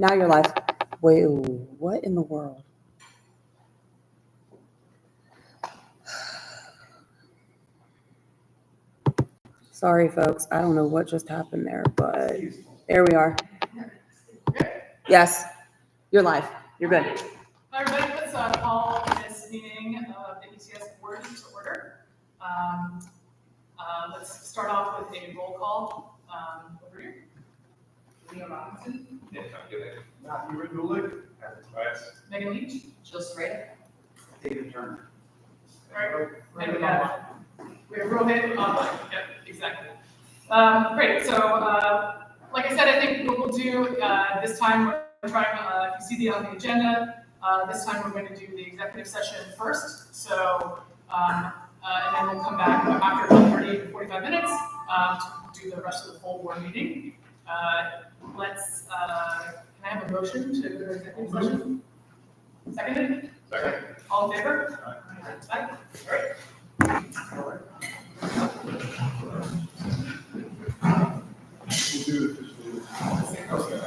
Now you're live. Wait, what in the world? Sorry, folks. I don't know what just happened there, but there we are. Yes, you're live. You're good. Hi, everybody. Let's call this meeting of the ECS board to order. Let's start off with a roll call over here. Leo Robinson. Yes, I'm good. Matthew Riddulick. Megan Leach. Jill Schrader. David Turner. All right. And we have Rohit online. Yep, exactly. Great. So, like I said, I think what we'll do this time, we're trying, if you see on the agenda, this time we're going to do the executive session first. So, and then we'll come back after 30 to 45 minutes to do the rest of the full board meeting. Can I have a motion to go to executive session? Seconded? Second. All in favor? Aye. All right. We'll do it. Okay.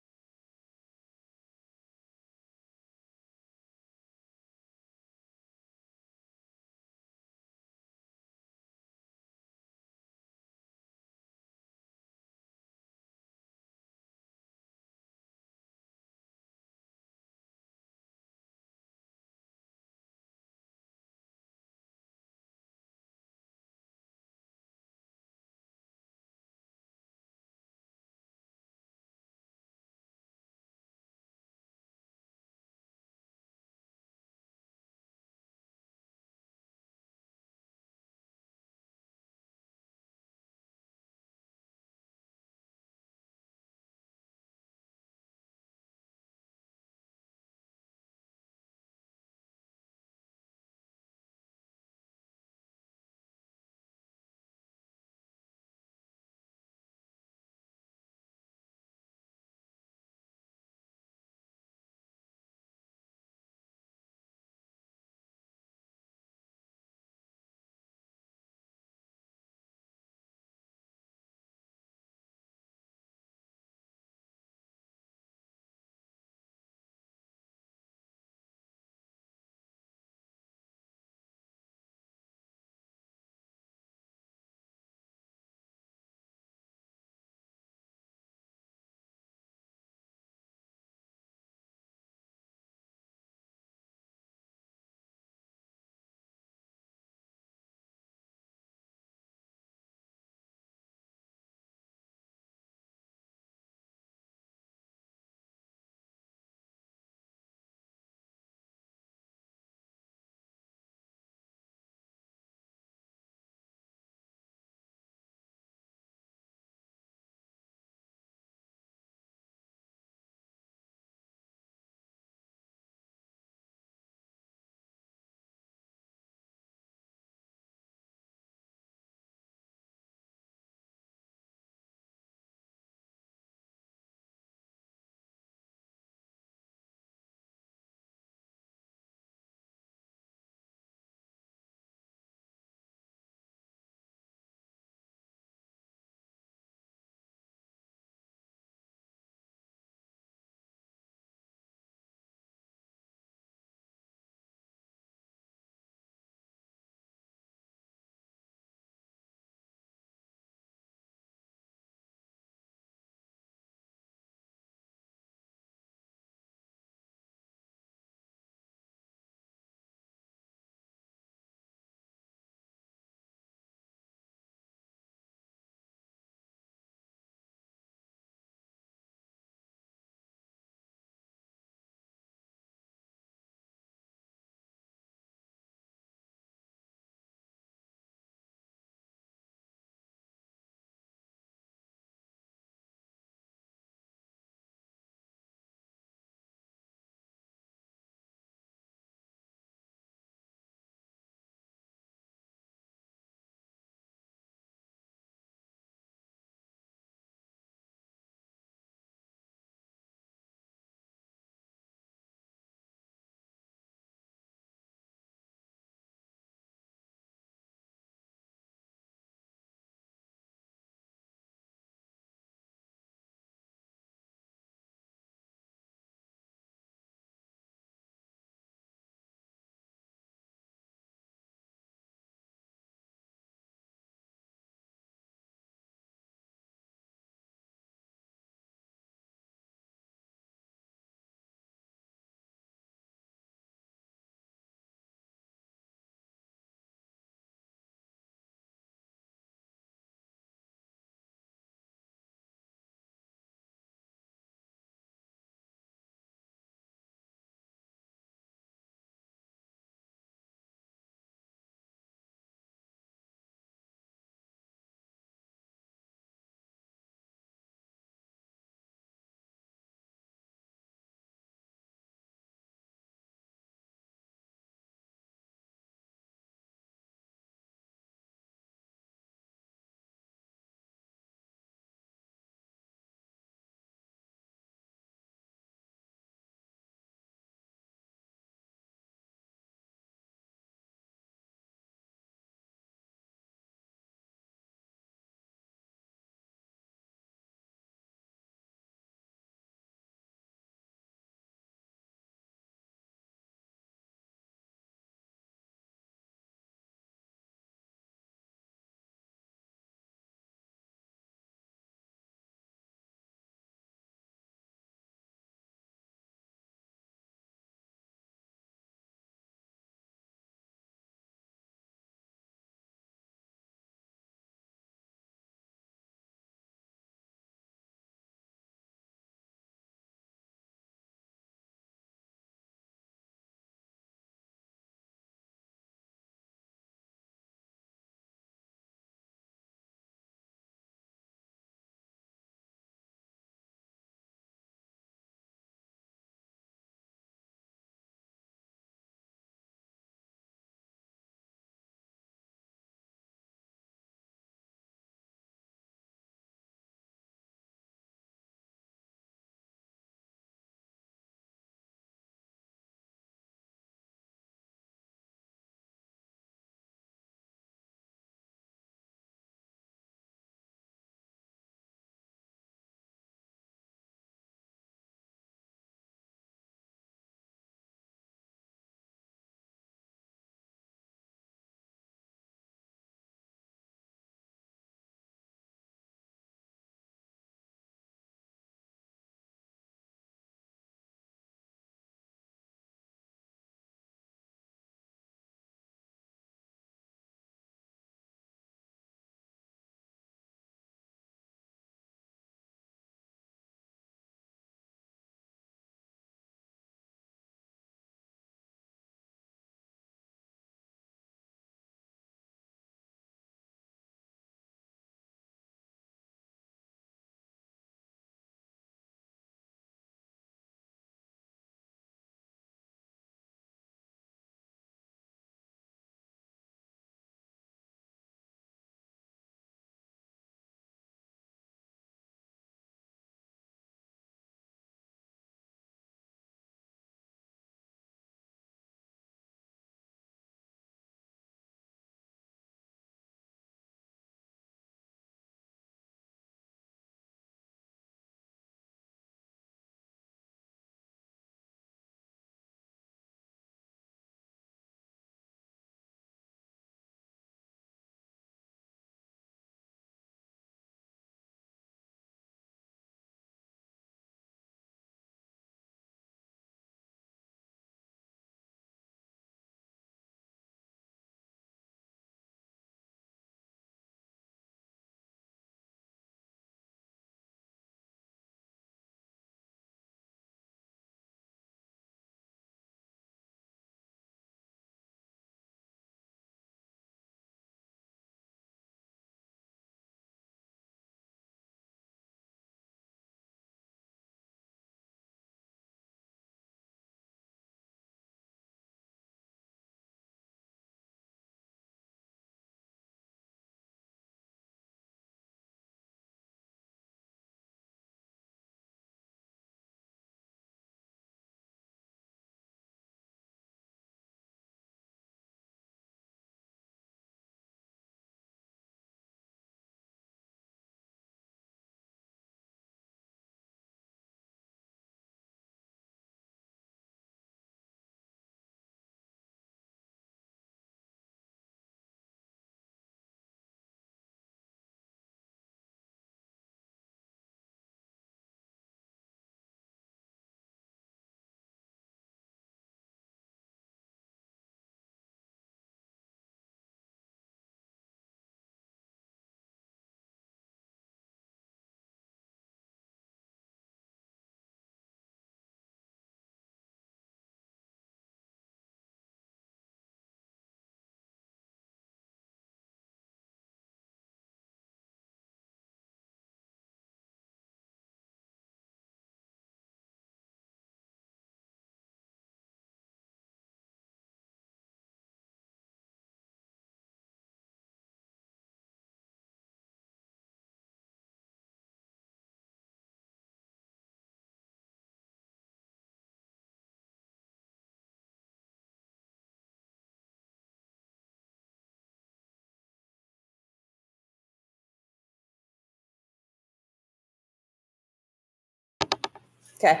Okay.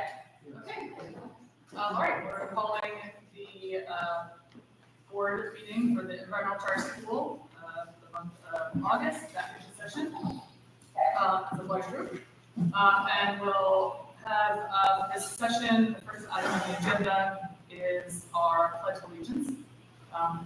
Okay. All right, we're calling the board meeting for the environmental charge school, the month of August, that session, the large group. And we'll have this session, the first item on the agenda is our pledge of allegiance. I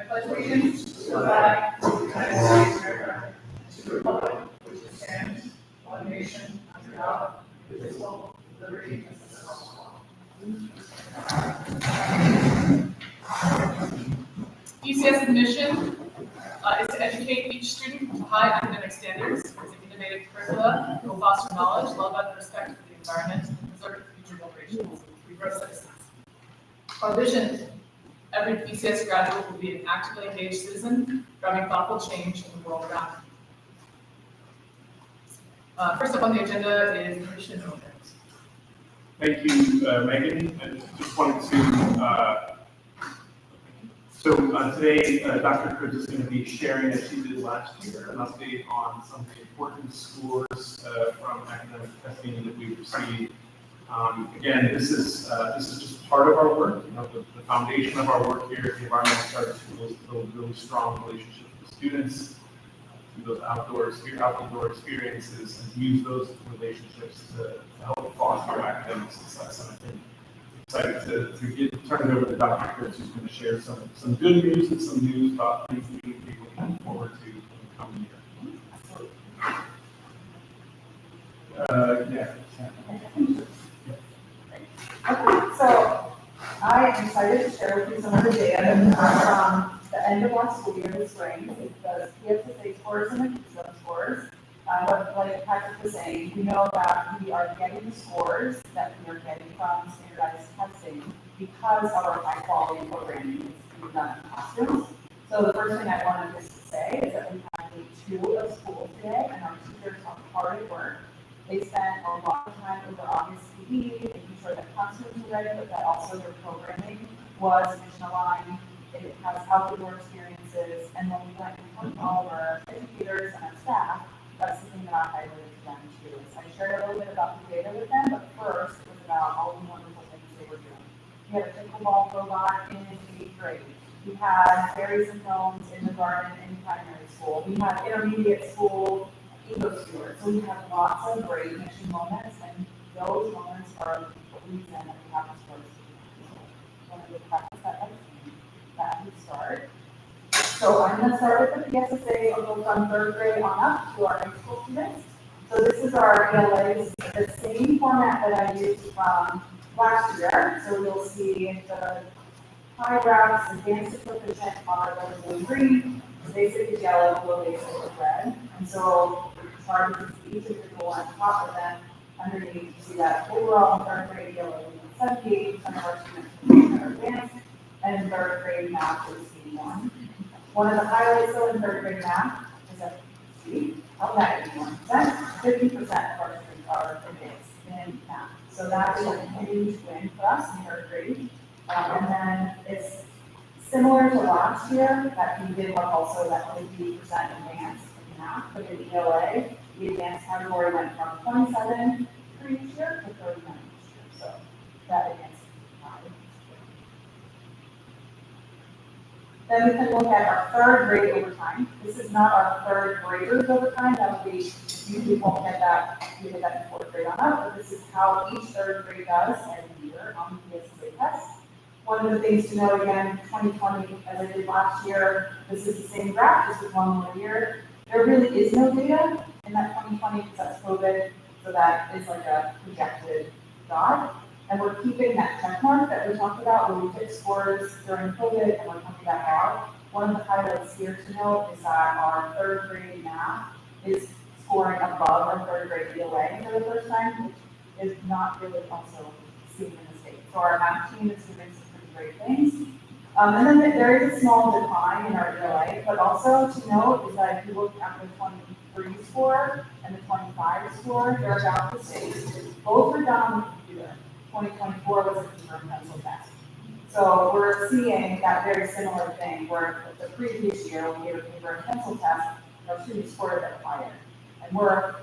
pledge allegiance to the flag of the United States of America, to the republic which stands one nation under God, indivisible, with liberty and justice for all. ECS mission is to educate each student to high academic standards using innovative curricula that will foster knowledge, love, and respect for the environment, and preserve future generations. We grow citizens. Our vision: every ECS graduate will be an actively engaged citizen, driving thoughtful change in the world around them. First up on the agenda is mission and objectives. Thank you, Megan. I just wanted to, today, Dr. Cruz is going to be sharing, as she did last year, an update on some of the important scores from academic testing that we've received. Again, this is just part of our work. You know, the foundation of our work here at the environmental charge school is to build really strong relationships with students, those outdoor experiences, and to use those relationships to help foster academic success. And I think excited to turn it over to Dr. Kurtz, who's going to share some good news and some news about things that we're looking forward to in the coming year. Okay, so I am excited to share with you some of the data from the end of last school year this spring. The PSSA scores and the Keystone scores. But like Patrick was saying, we know that we are getting the scores that we are getting from standardized testing because of our high quality programming we've done in classrooms. So the first thing I wanted just to say is that we have day 2 of school today, and our teachers are hard at work. They spent a lot of time over August PD, making sure that classrooms were ready, but that also their programming was mission aligned. It has outdoor experiences, and when we went and talked to all of our educators and our staff, that's the thing that I highlighted to them too. Is I shared a little bit about the data with them, but first it was about all the wonderful things they were doing. We had a pickleball robot in 8th grade. We had berries and gnomes in the garden in primary school. We had intermediate school eco stewards. So we have lots of great mission moments, and those moments are the reason that we have this first. So I'm going to practice that we start. So I'm going to start with the PSSA. I'll go from 3rd grade on up to our high school students. So this is our ELAs, the same format that I used from last year. So you'll see the high graphs, advanced proficient are blue and green, basic is yellow, low basic is red. And so it's hard to see each of the goal on top of them. Underneath, you see that overall in 3rd grade ELA, 78% of our students are advanced, and in 3rd grade math is 81. One of the highlights though in 3rd grade math is that of that 81%, 50% of our students are advanced in math. So that is a huge win for us in 3rd grade. And then it's similar to last year that we did look also that 50% advanced in math, but in ELA, the advanced category went from 27 previous year to 39 this year. So that advanced is high. Then we can look at our 3rd grade overtime. This is not our 3rd graders overtime. That would be, usually won't get that, you get that in 4th grade on up, but this is how each 3rd grade does every year on the PSSA test. One of the things to know again, 2020, as I did last year, this is the same graph, just with one more year. There really is no data in that 2020 because that's COVID, so that is like a projected dot. And we're keeping that check mark that we talked about where we took scores during COVID and we're coming back out. One of the highlights here to note is that our 3rd grade math is scoring above our 3rd grade ELA for the first time, which is not really also seen in the state. So our math team is doing some pretty great things. And then there is a small decline in our ELA, but also to note is that if you look at the 23 score and the 25 score, they're about the same. Both are done on the computer. 2024 was a paper and pencil test. So we're seeing that very similar thing where the previous year when we had a paper and pencil test, our students scored a bit higher. And we're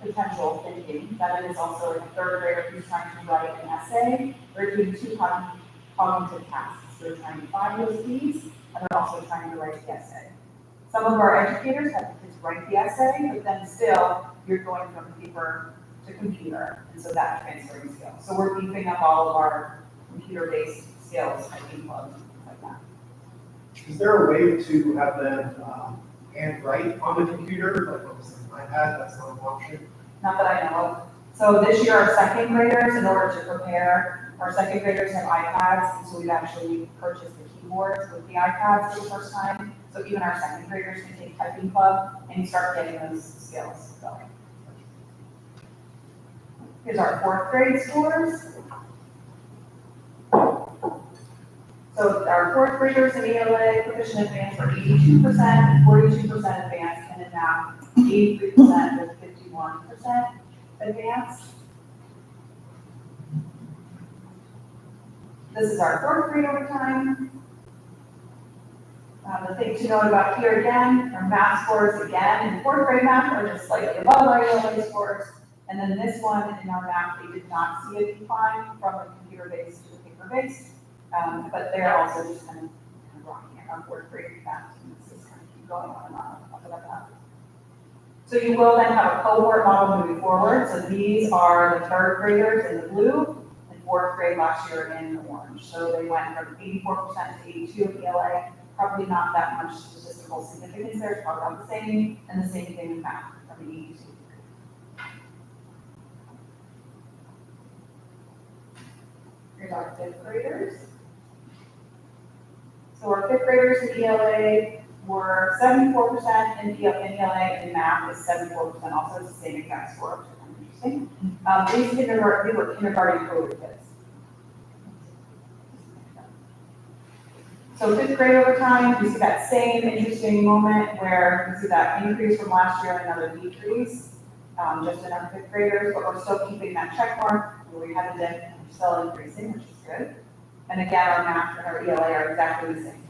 potential thinking that it is also like a third grader who's trying to write an essay, they're doing two cognitive tasks. They're trying to find those keys, and they're also trying to write the essay. Some of our educators have the kids write the essay, but then still, you're going from paper to computer, and so that's transferring skills. So we're beefing up all of our computer-based skills, typing clubs, things like that. Is there a way to have them handwrite on the computer, like on an iPad? That's not an option. Not that I know of. So this year, our second graders, in order to prepare, our second graders have iPads, and so we've actually purchased the keyboards with the iPads for the first time. So even our second graders can take typing club and start getting those skills going. Here's our fourth grade scores. So our fourth graders in ELA proficient advanced are 82%, 42% advanced, and in math, 83% with 51% advanced. This is our fourth grade over time. The thing to note about here again, our math scores again in fourth grade math are just slightly above our ELA scores. And then this one in our math, they did not see a decline from the computer-based to the paper-based. But they're also just kind of rocking it on fourth grade math. And this is kind of keep going on and on, up and up. So you will then have a cohort model moving forward. So these are the third graders in the blue and fourth grade last year in the orange. So they went from 84% to 82 in ELA. Probably not that much statistical significance there. It's probably about the same. And the same thing in math from the 82. Here's our fifth graders. So our fifth graders in ELA were 74% in ELA, and in math is 74%. Also, it's the same exact score, which is kind of interesting. These were kindergarten coded kids. So fifth grade over time, you see that same interesting moment where you see that increase from last year and another decrease, just in our fifth graders, but we're still keeping that check mark where we had a dip and we're still increasing, which is good. And again, our math and our ELA are exactly the same.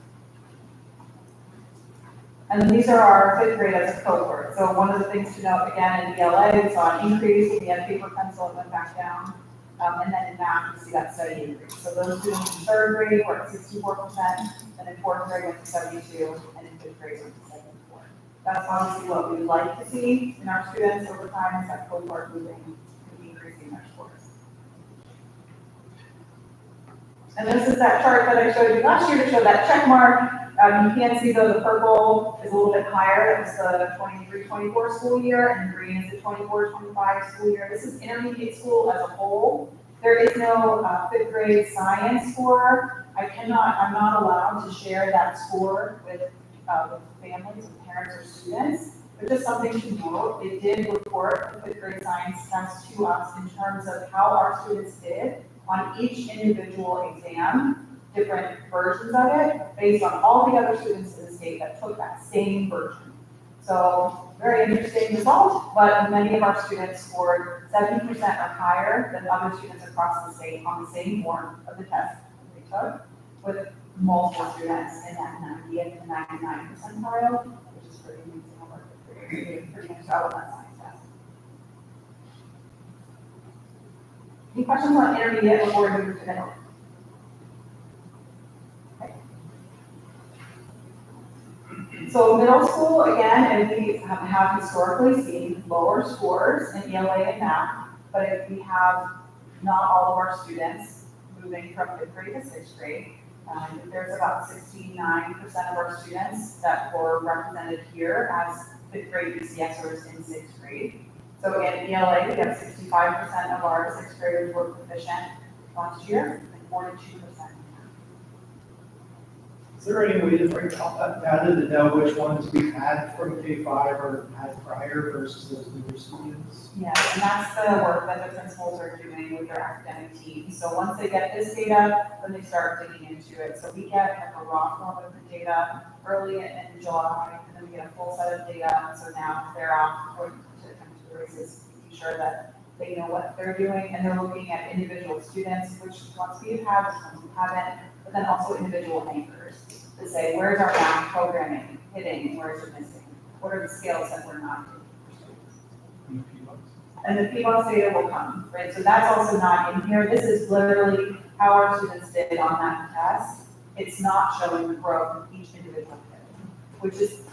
And then these are our fifth grade as a cohort. So one of the things to note, again, in ELA, we saw an increase. We had paper pencil, it went back down. And then in math, we see that steady increase. So those students in third grade were at 64%, and in fourth grade went to 72, and in fifth grade went to 74. That's obviously what we would like to see in our students over time, is that cohort moving and increasing their scores. And this is that chart that I showed you last year to show that check mark. You can see though the purple is a little bit higher. That was the 23-24 school year, and green is the 24-25 school year. This is intermediate school as a whole. There is no fifth grade science score. I'm not allowed to share that score with families and parents or students. But just something to note, they did report the fifth grade science test to us in terms of how our students did on each individual exam, different versions of it, based on all the other students in the state that took that same version. So very interesting result, but many of our students scored 70% or higher than other students across the state on the same form of the test that they took, with multiple students in that 90th and 99 percentile, which is pretty amazing. Pretty much out of that science test. Any questions on intermediate before we move to middle? So middle school, again, and we have historically seen lower scores in ELA and math, but if we have not all of our students moving from fifth grade to sixth grade, there's about 69% of our students that were represented here as fifth grade ECSers in sixth grade. So again, in ELA, we have 65% of our sixth graders were proficient last year, and 42%. Is there any way to break out that data to know which ones we had from K-5 or had prior versus those newer students? Yeah, and that's the work that the principals are doing with their academic teams. So once they get this data, then they start digging into it. So we get like a raw form of the data early in July, and then we get a full set of data. So now they're off going to the races, making sure that they know what they're doing, and they're looking at individual students, which ones we have, which ones we haven't, but then also individual anchors to say, where's our math programming hitting and where's it missing? what are the scales that we're not doing for students? And the PBOS data will come, right? So that's also not in here. This is literally how our students did on that test. It's not showing the growth in each individual kid, which is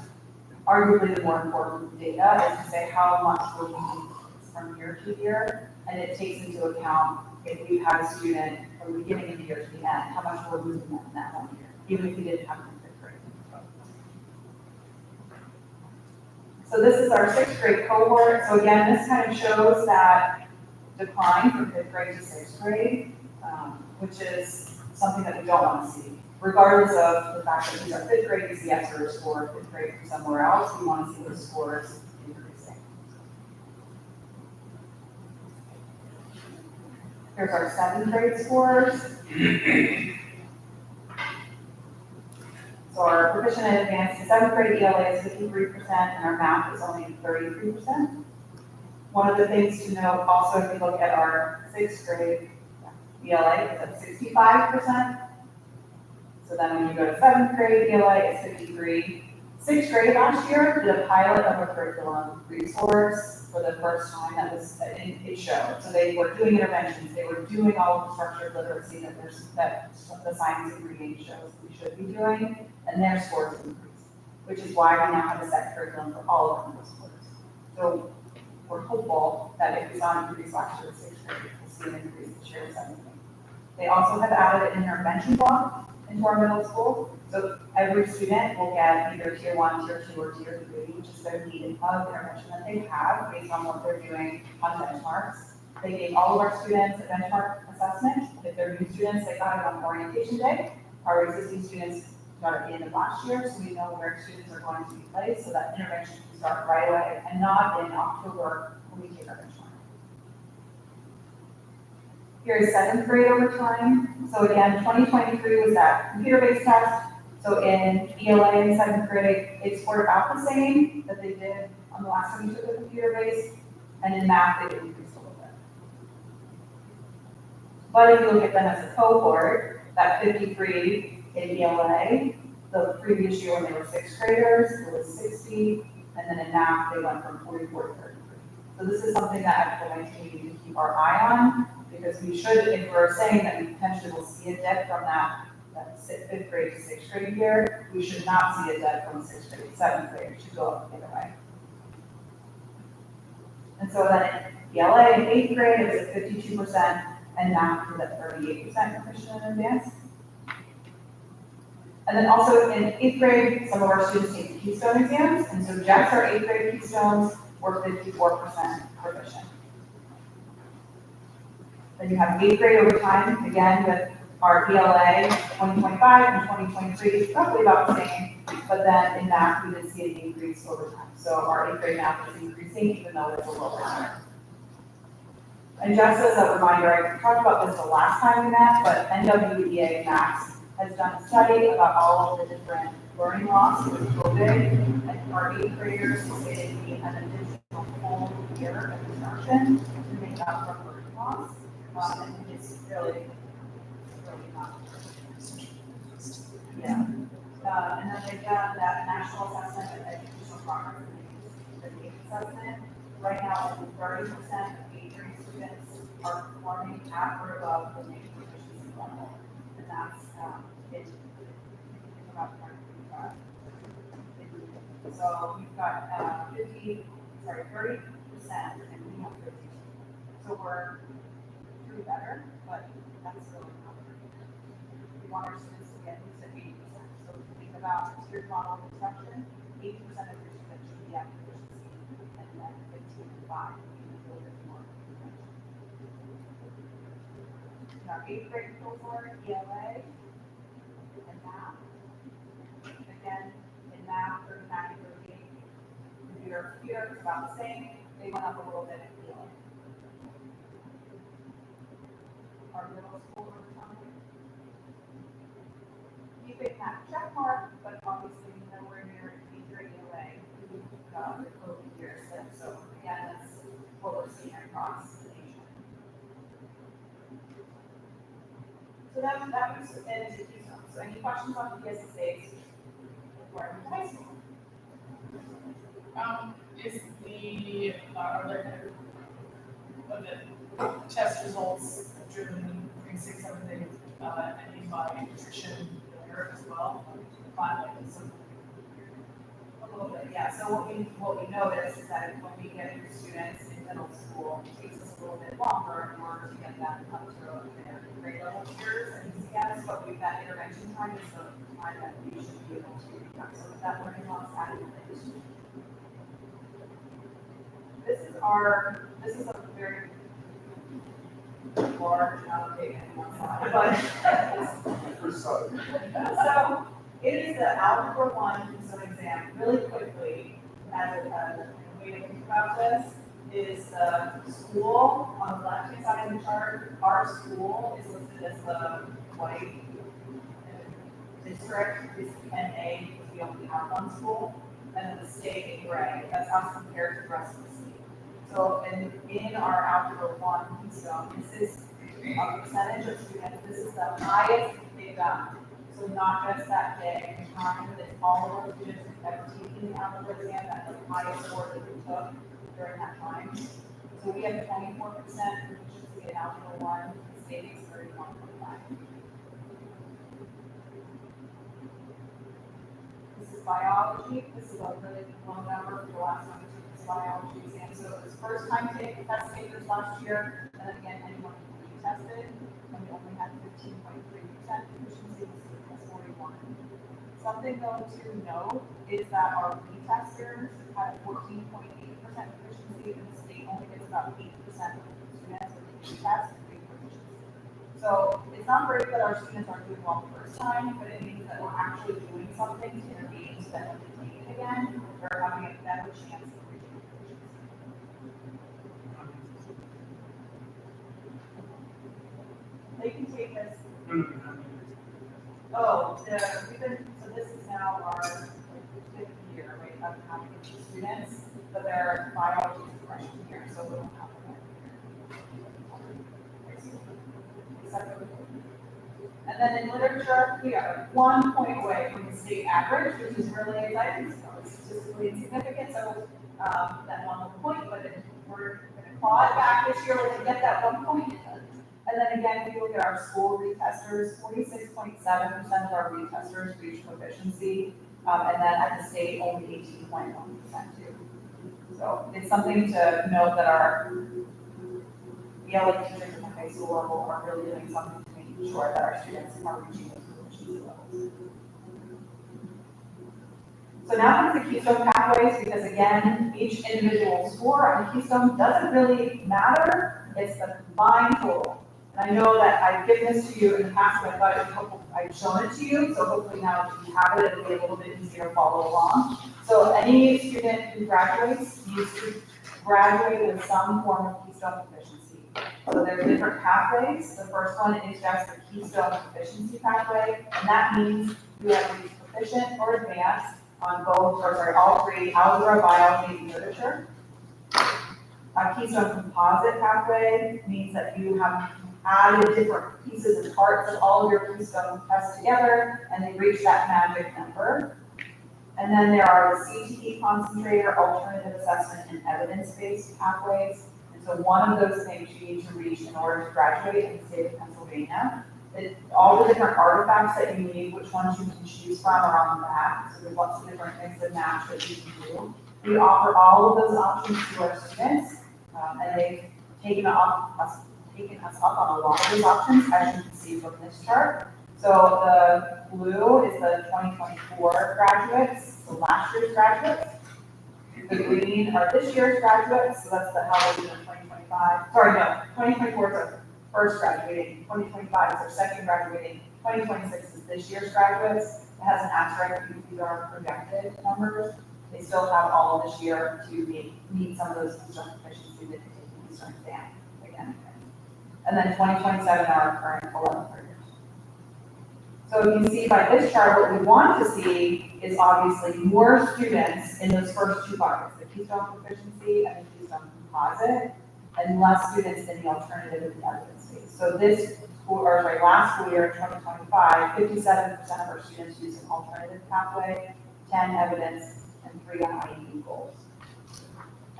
arguably the more important data, is to say how much we're moving from year to year. And it takes into account if we've had a student from the beginning of the year to the end, how much we're losing them in that 1 year, even if we didn't have them in fifth grade. So this is our sixth grade cohort. So again, this kind of shows that decline from fifth grade to sixth grade, which is something that we don't want to see. Regardless of the fact that these are fifth grade ECS or score, fifth grade from somewhere else, we want to see those scores increasing. Here's our seventh grade scores. So our proficient and advanced in seventh grade ELA is 53%, and our math is only 33%. One of the things to note also, if you look at our sixth grade ELA, it's at 65%. So then when you go to seventh grade ELA, it's 53. Sixth grade last year did a pilot of a curriculum resource for the first time it showed. So they were doing interventions, they were doing all of the structured literacy that the science and reading shows we should be doing, and their scores increased, which is why we now have a set curriculum for all of our middle schools. So we're hopeful that if we saw an increase last year in sixth grade, we'll see an increase this year in seventh grade. They also have added an intervention block into our middle school. So every student will get either tier 1, tier 2, or tier 3, which is their needed of intervention that they have based on what they're doing on benchmarks. They gave all of our students a benchmark assessment. If they're new students, they got it on orientation day. Our existing students got it at the end of last year, so we know where students are going to be placed, so that intervention can start right away and not in October when we take our benchmark. Here's seventh grade over time. So again, 2023 was that computer-based test. So in ELA in seventh grade, they scored about the same that they did on the last time we took the computer-based, and in math, they increased a little bit. But if you look at them as a cohort, that 53 in ELA, the previous year when they were sixth graders, it was 60, and then in math, they went from 44 to 33. So this is something that at the we need to keep our eye on, because we should, if we're saying that we potentially will see a dip from that fifth grade to sixth grade year, we should not see a dip from sixth grade to seventh grade. It should go up the other way. And so then in ELA in eighth grade, it was at 52%, and math was at 38% proficient and advanced. And then also in eighth grade, some of our students take the Keystone exams, and so Jeff's our eighth grade Keystones were 54% proficient. Then you have eighth grade over time, again with our ELA 2025 and 2023, it's roughly about the same, but then in math, we did see an increase over time. So our eighth grade math is increasing, even though it's a lower number. And just as a reminder, I talked about this the last time we met, but NWEA Max has done a study about all of the different learning loss with COVID, and our eighth graders say they need an additional full year of instruction to make up for learning loss. And it's really not. Yeah. And then they've done that national assessment of educational progress, the NAEP assessment. Right now, 30% of eighth grade students are performing at or above the NAEP proficiency level. And that's about 25. So we've got 30%, and we have 50. So we're better, but that's really not great. We want our students to get at least 80%. So if you think about tiered model instruction, 80% of your students should be at proficiency, and then 15 and 5, even a little bit more. In our eighth grade cohort, ELA, and math. Again, in math, 39 and 38. Computer is about the same. They went up a little bit in ELA. Our middle school over time. You could have check mark, but obviously nowhere near either ELA. We've got the COVID year slip. So again, that's what we're seeing across the nation. So that was into Keystone. So any questions on the PSSAs before I move to high school? Is the, are there kind of the test results driven 3, 6, 7 days, any by nutrition there as well? Finally, so A little bit, yeah. So what we noticed is that when we get new students in middle school, it takes us a little bit longer in order to get them up to their grade level years and ECS, but we've got intervention time is the time that we should be able to do that. So with that learning loss added in. This is a very large, not big, but First saw it. so it is the Algebra 1 Keystone exam. Really quickly, as a way to think about this, is the school on the left-hand side of the chart. Our school is listed as the white district, is NA, because we only have one school, and then the state in gray. That's us compared to the rest of the state. So in our Algebra 1 Keystone, this is a percentage of students. This is the highest they've done. So not just that day, time that all of our students have ever taken the algebra exam, that's the highest score that we took during that time. So we have 24% proficiency in Algebra 1, the state is 31.5. This is biology. This is a really low number for the last time we took this biology exam. So it was first time test takers last year, and then again, anyone who retested, and we only had 15.3% proficiency, this is 41. Something though to note is that our retesters had 14.8% proficiency, and the state only gets about 8% of students with retest and proficiency. So it's not great that our students aren't doing well the first time, but it means that we're actually doing something to intervene so that when they take it again, they're having a better chance of reaching proficiency. They can take this. Oh, so this is now our 5th year, right, of having students, but their biology is freshman year, so we don't have them. And then in literature, we are 1 point away from the state average, which is really exciting. So it's statistically insignificant, so that 1 point, but we're going to claw it back this year. We're going to get that 1 point. And then again, if you look at our school retesters, 46.7% of our retesters reach proficiency, and then at the state, only 18.1% do. So it's something to note that our ELA teachers at the high school level are really doing something to make sure that our students are reaching those proficiency levels. So now comes the Keystone pathways, because again, each individual score on the Keystone doesn't really matter. It's the combined total. And I know that I've given this to you in the past, but I thought I'd shown it to you, so hopefully now that you have it, it'll be a little bit easier to follow along. So any student who graduates needs to graduate with some form of Keystone proficiency. So there are different pathways. The first one is just the Keystone proficiency pathway, and that means you have to be proficient or advanced on all three, algebra, biology, and literature. A Keystone composite pathway means that you have added different pieces and parts of all of your Keystone tests together, and they reach that magic number. And then there are the CTE concentrator, alternative assessment, and evidence-based pathways. And so one of those things you need to reach in order to graduate in the state of Pennsylvania. All the different artifacts that you need, which ones you can choose from are on the back. So there's lots of different mix and match that you can do. We offer all of those options to our students, and they've taken us up on a lot of these options, as you can see from this chart. So the blue is the 2024 graduates, so last year's graduates. The green are this year's graduates, so that's the Halloween of 2025. Sorry, no, 2024 is our first graduating, 2025 is our second graduating, 2026 is this year's graduates. It has an asterisk because these are projected numbers. They still have all of this year to meet some of those Keystone proficiency that they take Keystone exam again. And then 2027 are our current 11th graders. So you can see by this chart, what we want to see is obviously more students in those first two buckets, the Keystone proficiency and the Keystone composite, and less students in the alternative and the evidence base. So last school year, 2025, 57% of our students use an alternative pathway, 10 evidence, and and 3 on IEP goals.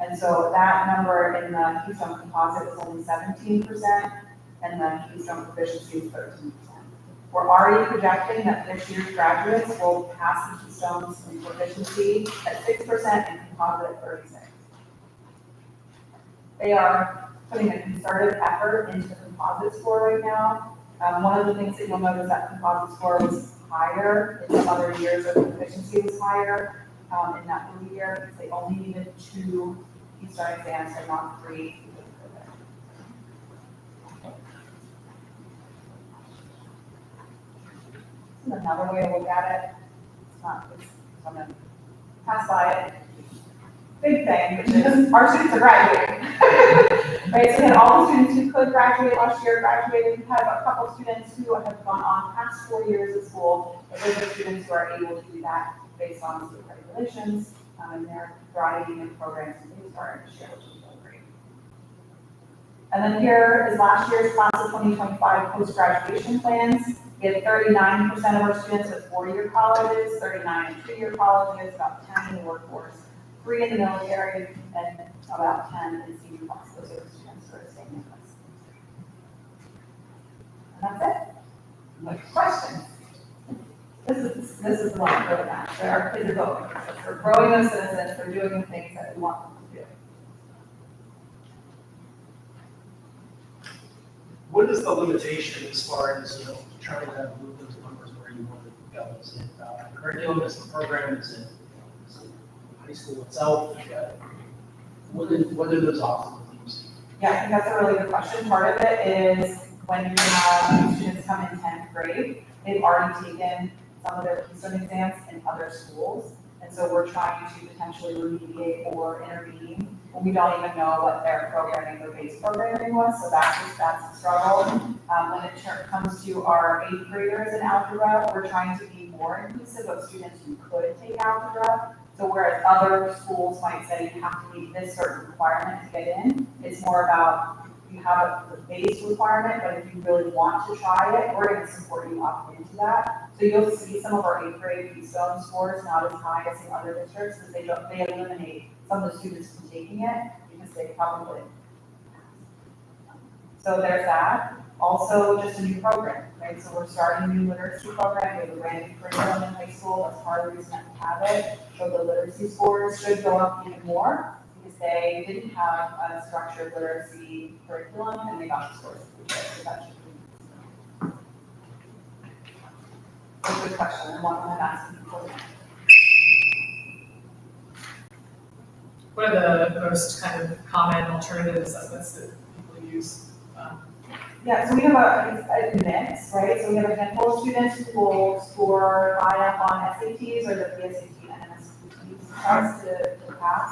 And so that number in the Keystone Composite was only 17%, and the Keystone Proficiency was 13%. We're already projecting that this year's graduates will pass the Keystones in Proficiency at 6% and Composite at 36%. They are putting a concerted effort into the Composite score right now. One of the things that you'll notice that Composite score was higher in some other years, or the Proficiency was higher in that blue year, because they only needed 2 Keystone exams and not 3. This is another way to look at it. It's not, I'm gonna pass by it. Big thing, which is our students are graduating. Right, so we had all the students who could graduate last year graduated. We had a couple students who have gone on past 4 years of school, but those are students who are able to do that based on state regulations, and they're thriving in programs and they started to share, which is really great. And then here is last year's class of 2025 post-graduation plans. We had 39% of our students with 4-year colleges, 39 in 2-year colleges, about 10 in the workforce, 3 in the military, and about 10 in senior class. Those are the students who are staying with us. And that's it. Like questions? This is the one for that. Our kids are going. They're growing those citizens. They're doing the things that we want them to do. What is the limitation as far as, trying to move those numbers where you want to go? Is it curriculum, is it program, is it high school itself? What are those obstacles? Yeah, I think that's a really good question. Part of it is when you have students come in 10th grade, they've already taken some of their Keystone exams in other schools. And so we're trying to potentially remediate or intervene when we don't even know what their programming, their base programming was. So that's a struggle. When it comes to our 8th graders in algebra, we're trying to be more inclusive of students who could take algebra. So whereas other schools might say you have to meet this certain requirement to get in, it's more about you have the base requirement, but if you really want to try it, we're going to support you up into that. So you'll see some of our 8th grade Keystone scores not as high as in other districts because they eliminate some of the students from taking it because they probably. So there's that. Also, just a new program, right? So we're starting a new literacy program. We have a brand new curriculum in high school. That's part of the reason that we have it. So the literacy scores should go up even more because they didn't have a structured literacy curriculum and they got the scores. So that should be a good question and one I'm asking people. What are the most kind of common alternative assessments that people use? Yeah, so we have a mix, right? So we have a handful of students who will score high up on SATs or the PSAT and SATs to pass.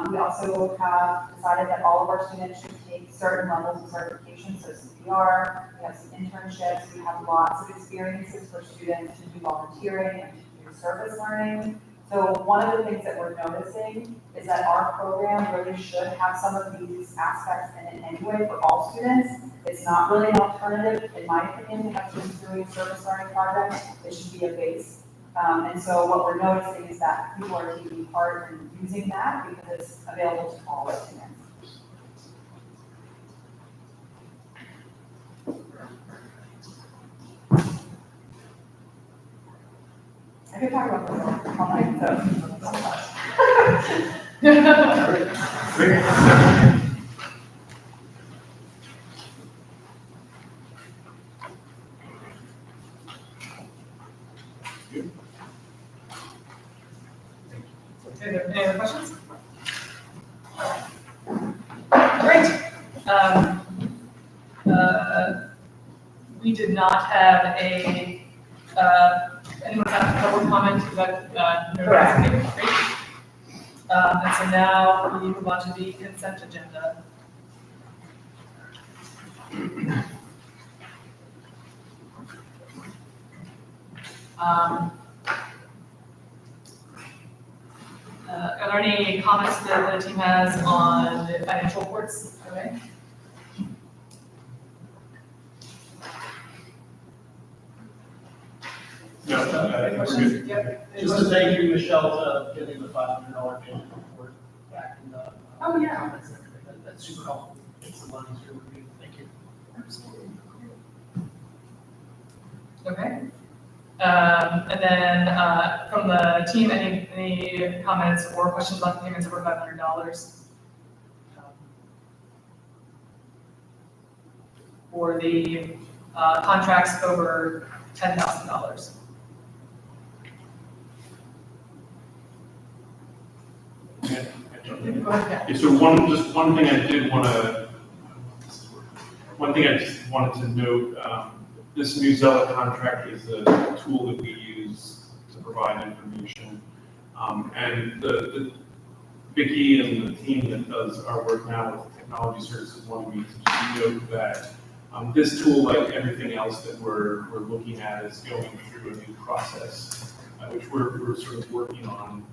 We also have decided that all of our students should take certain levels of certification, so CPR, we have some internships, we have lots of experiences for students to do volunteering and to do service learning. So one of the things that we're noticing is that our program really should have some of these aspects in it anyway for all students. It's not really an alternative, in my opinion, to have students doing a service learning project. It should be a base. And so what we're noticing is that people are taking part in using that because it's available to all students. I could talk about this all night, Any other questions? Great. We did not have anyone have a public comment about Correct. Great. And so now we move on to the consent agenda. Are there any comments that the team has on the financial reports? Okay. No, questions? Yep. Any Just to questions? thank you, Michelle, for getting the $500 payment report back in the. Oh, yeah. comments and everything. That's super helpful. It's the money's really good. Thank you. Okay. And then, from the team, any comments or questions about the payments over $500? Or the, contracts over $10,000? Yeah, Go ahead. Yeah, so one thing I did want to, one thing I just wanted to note, this new Zella contract is a tool that we use to provide information. And the Vicky and the team that does our work now with technology services wanted me to just note that this tool, like everything else that we're looking at, is going through a new process, which we're sort of working on.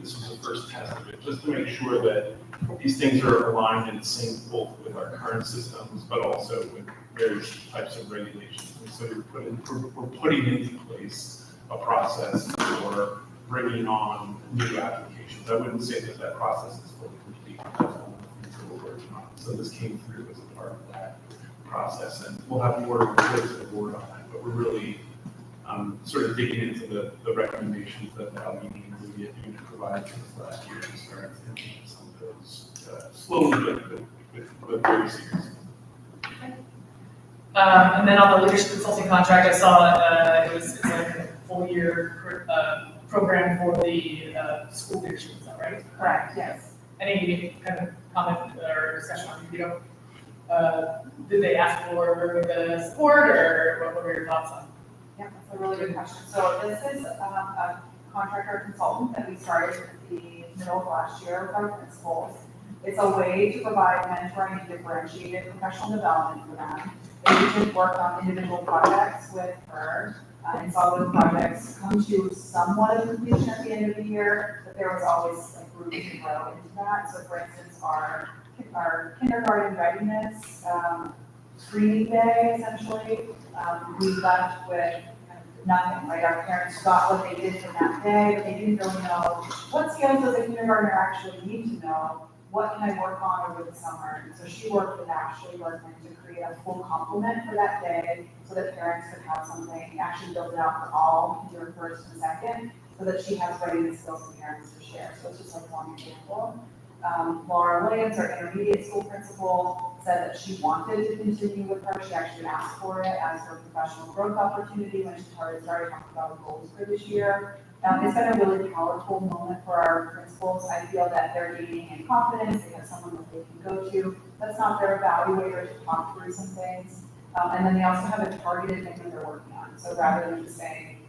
This was the first test of it, just to make sure that these things are aligned and synced both with our current systems, but also with various types of regulations. And so we're putting into place a process for bringing on new applications. I wouldn't say that that process is fully complete. That's one of the things that we're working on. So this came through as a part of that process, and we'll have more to report to the board on that. But we're really sort of digging into the recommendations that the LED and Media Unit provided to us last year and start implementing some of those slowly, but very seriously. And then on the leadership consulting contract, I saw it's like a full year program for the school leadership, is that right? Correct, yes. Any kind of comment or discussion on, did they ask for the support, or what were your thoughts on? Yeah, that's a really good question. So this is a contractor consultant that we started at the middle of last year with our principals. It's a way to provide mentoring and differentiated professional development for them. They each work on individual projects with her, and saw those projects come to somewhat of completion at the end of the year, but there was always like room to grow into that. So for instance, our kindergarten readiness screening day, essentially, we left with nothing, right? Our parents got what they did from that day, but they didn't really know what skills does a kindergartner actually need to know, what can I work on over the summer? And so she worked with Ashley Bergman to create a full complement for that day so that parents could have something, actually build it out for all, into her first and second, so that she has readiness skills for parents to share. So it's just like one example. Laura Williams, our intermediate school principal, said that she wanted to continue with her. She actually asked for it as her professional growth opportunity when she started talking about goals for this year. It's been a really powerful moment for our principals. I feel that they're gaining in confidence. They have someone that they can go to. That's not their evaluator to talk through some things. And then they also have a targeted thing that they're working on. So rather than just saying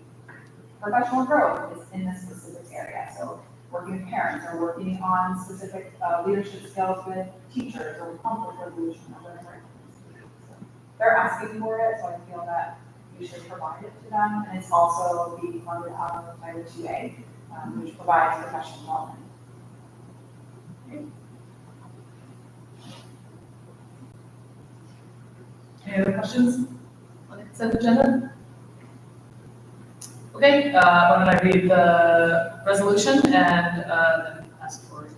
professional growth is in this specific area. So working with parents or working on specific leadership skills with teachers or conflict resolution or whatever. So they're asking for it, so I feel that we should provide it to them. And it's also being funded out of Title 2A, which provides professional development. Any other questions on the consent agenda? Okay, why don't I read the resolution and then ask for a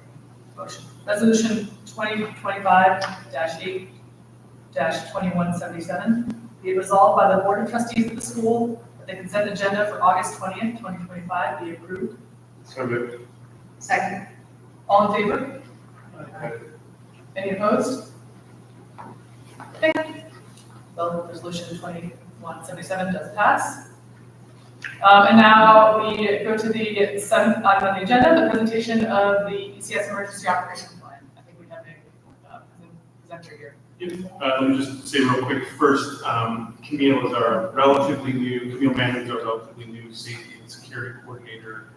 motion. Resolution 2025-8-2177. Be it resolved by the Board of Trustees of the school that the consent agenda for August 20th, 2025 be approved. So moved. Second. All in favor? Any opposed? Okay. Well, resolution 2177 does pass. And now we go to the seventh item on the agenda, the presentation of the ECS emergency operations plan. I think we have a presenter here. Let me just say real quick first, Camille is our relatively new, Camille Manning is our relatively new safety and security coordinator.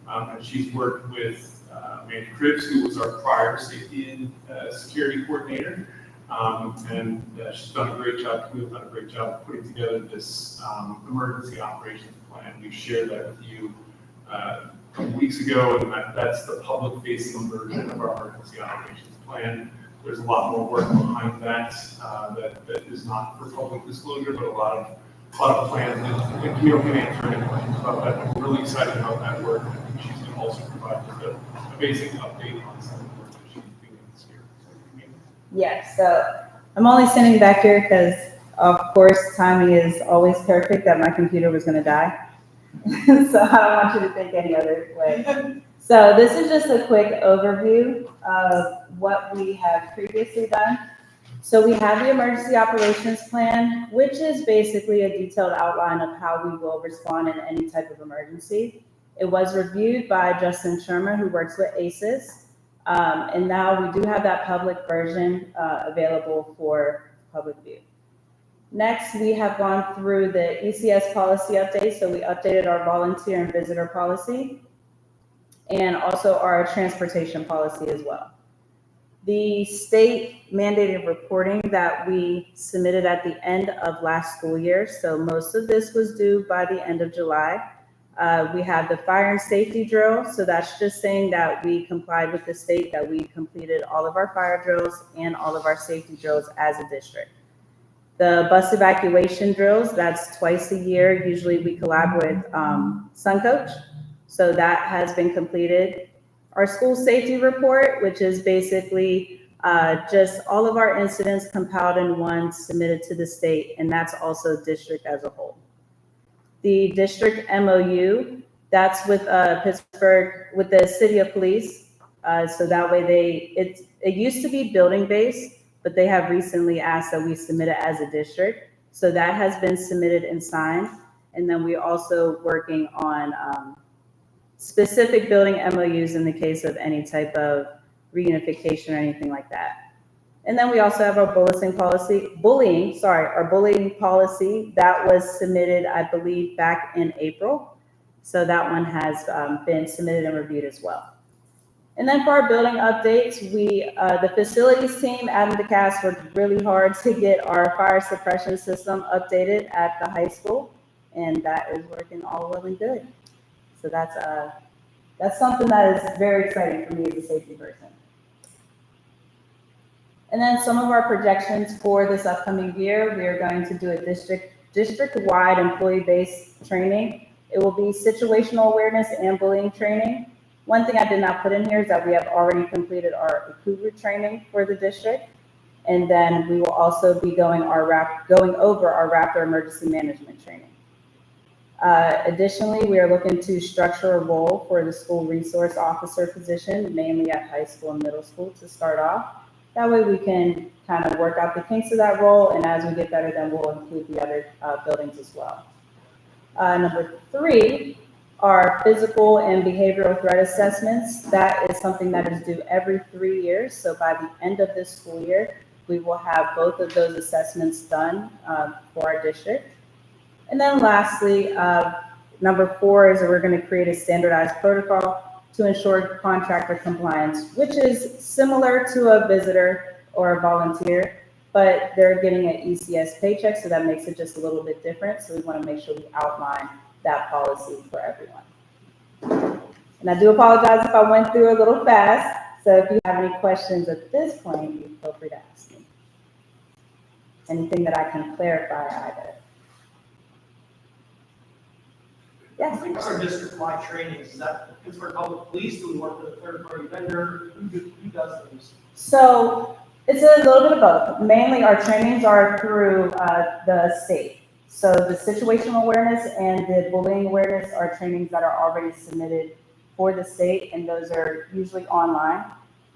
And she's worked with Mandy Cribs, who was our prior safety and security coordinator. And she's done a great job, Camille's done a great job of putting together this emergency operations plan. We shared that with you a couple weeks ago, and that's the public-facing version of our emergency operations plan. There's a lot more work behind that that is not for public disclosure, but a lot of a lot of plans, and Camille can answer any questions about that. I'm really excited about that work. I think she's going to also provide just a basic update on some of the work that she's doing this year. So, Camille. Yes, so I'm only sitting back here because, of course, timing is always perfect that my computer was going to die. So I don't want you to think any other way. So this is just a quick overview of what we have previously done. So we have the emergency operations plan, which is basically a detailed outline of how we will respond in any type of emergency. It was reviewed by Justin Shermer, who works with ECS. And now we do have that public version available for public view. Next, we have gone through the ECS policy update. So we updated our volunteer and visitor policy and also our transportation policy as well. The state mandated reporting that we submitted at the end of last school year. So most of this was due by the end of July. We have the fire and safety drill. So that's just saying that we complied with the state, that we completed all of our fire drills and all of our safety drills as a district. The bus evacuation drills, that's twice a year. Usually we collab with Suncoach. So that has been completed. Our school safety report, which is basically just all of our incidents compiled in one, submitted to the state, and that's also district as a whole. The district MOU, that's with Pittsburgh, with the city of police. So that way it used to be building based, but they have recently asked that we submit it as a district. So that has been submitted and signed. And then we're also working on specific building MOUs in the case of any type of reunification or anything like that. And then we also have our bullying policy that was submitted, I believe, back in April. So that one has been submitted and reviewed as well. And then for our building updates, the facilities team, Adam DeCass, worked really hard to get our fire suppression system updated at the high school, and that is working all well and good. So that's something that is very exciting for me as a safety person. And then some of our projections for this upcoming year, we are going to do a district-wide employee-based training. It will be situational awareness and bullying training. One thing I did not put in here is that we have already completed our ACUVA training for the district. And then we will also be going over our Raptor emergency management training. Additionally, we are looking to structure a role for the school resource officer position, mainly at high school and middle school to start off. That way we can kind of work out the kinks of that role, and as we get better, then we'll include the other buildings as well. Number 3 are physical and behavioral threat assessments. That is something that is due every 3 years. So by the end of this school year, we will have both of those assessments done for our district. And then lastly, number 4 is that we're going to create a standardized protocol to ensure contractor compliance, which is similar to a visitor or a volunteer, but they're getting an ECS paycheck, so that makes it just a little bit different. So we want to make sure we outline that policy for everyone. And I do apologize if I went through a little fast. So if you have any questions at this point, you feel free to ask me. Anything that I can clarify either. Yes. Like our district-wide trainings, is that Pittsburgh Public Police? Do we work with a third-party vendor? Who does those? So it's a little bit of both. Mainly our trainings are through the state. So the situational awareness and the bullying awareness are trainings that are already submitted for the state, and those are usually online.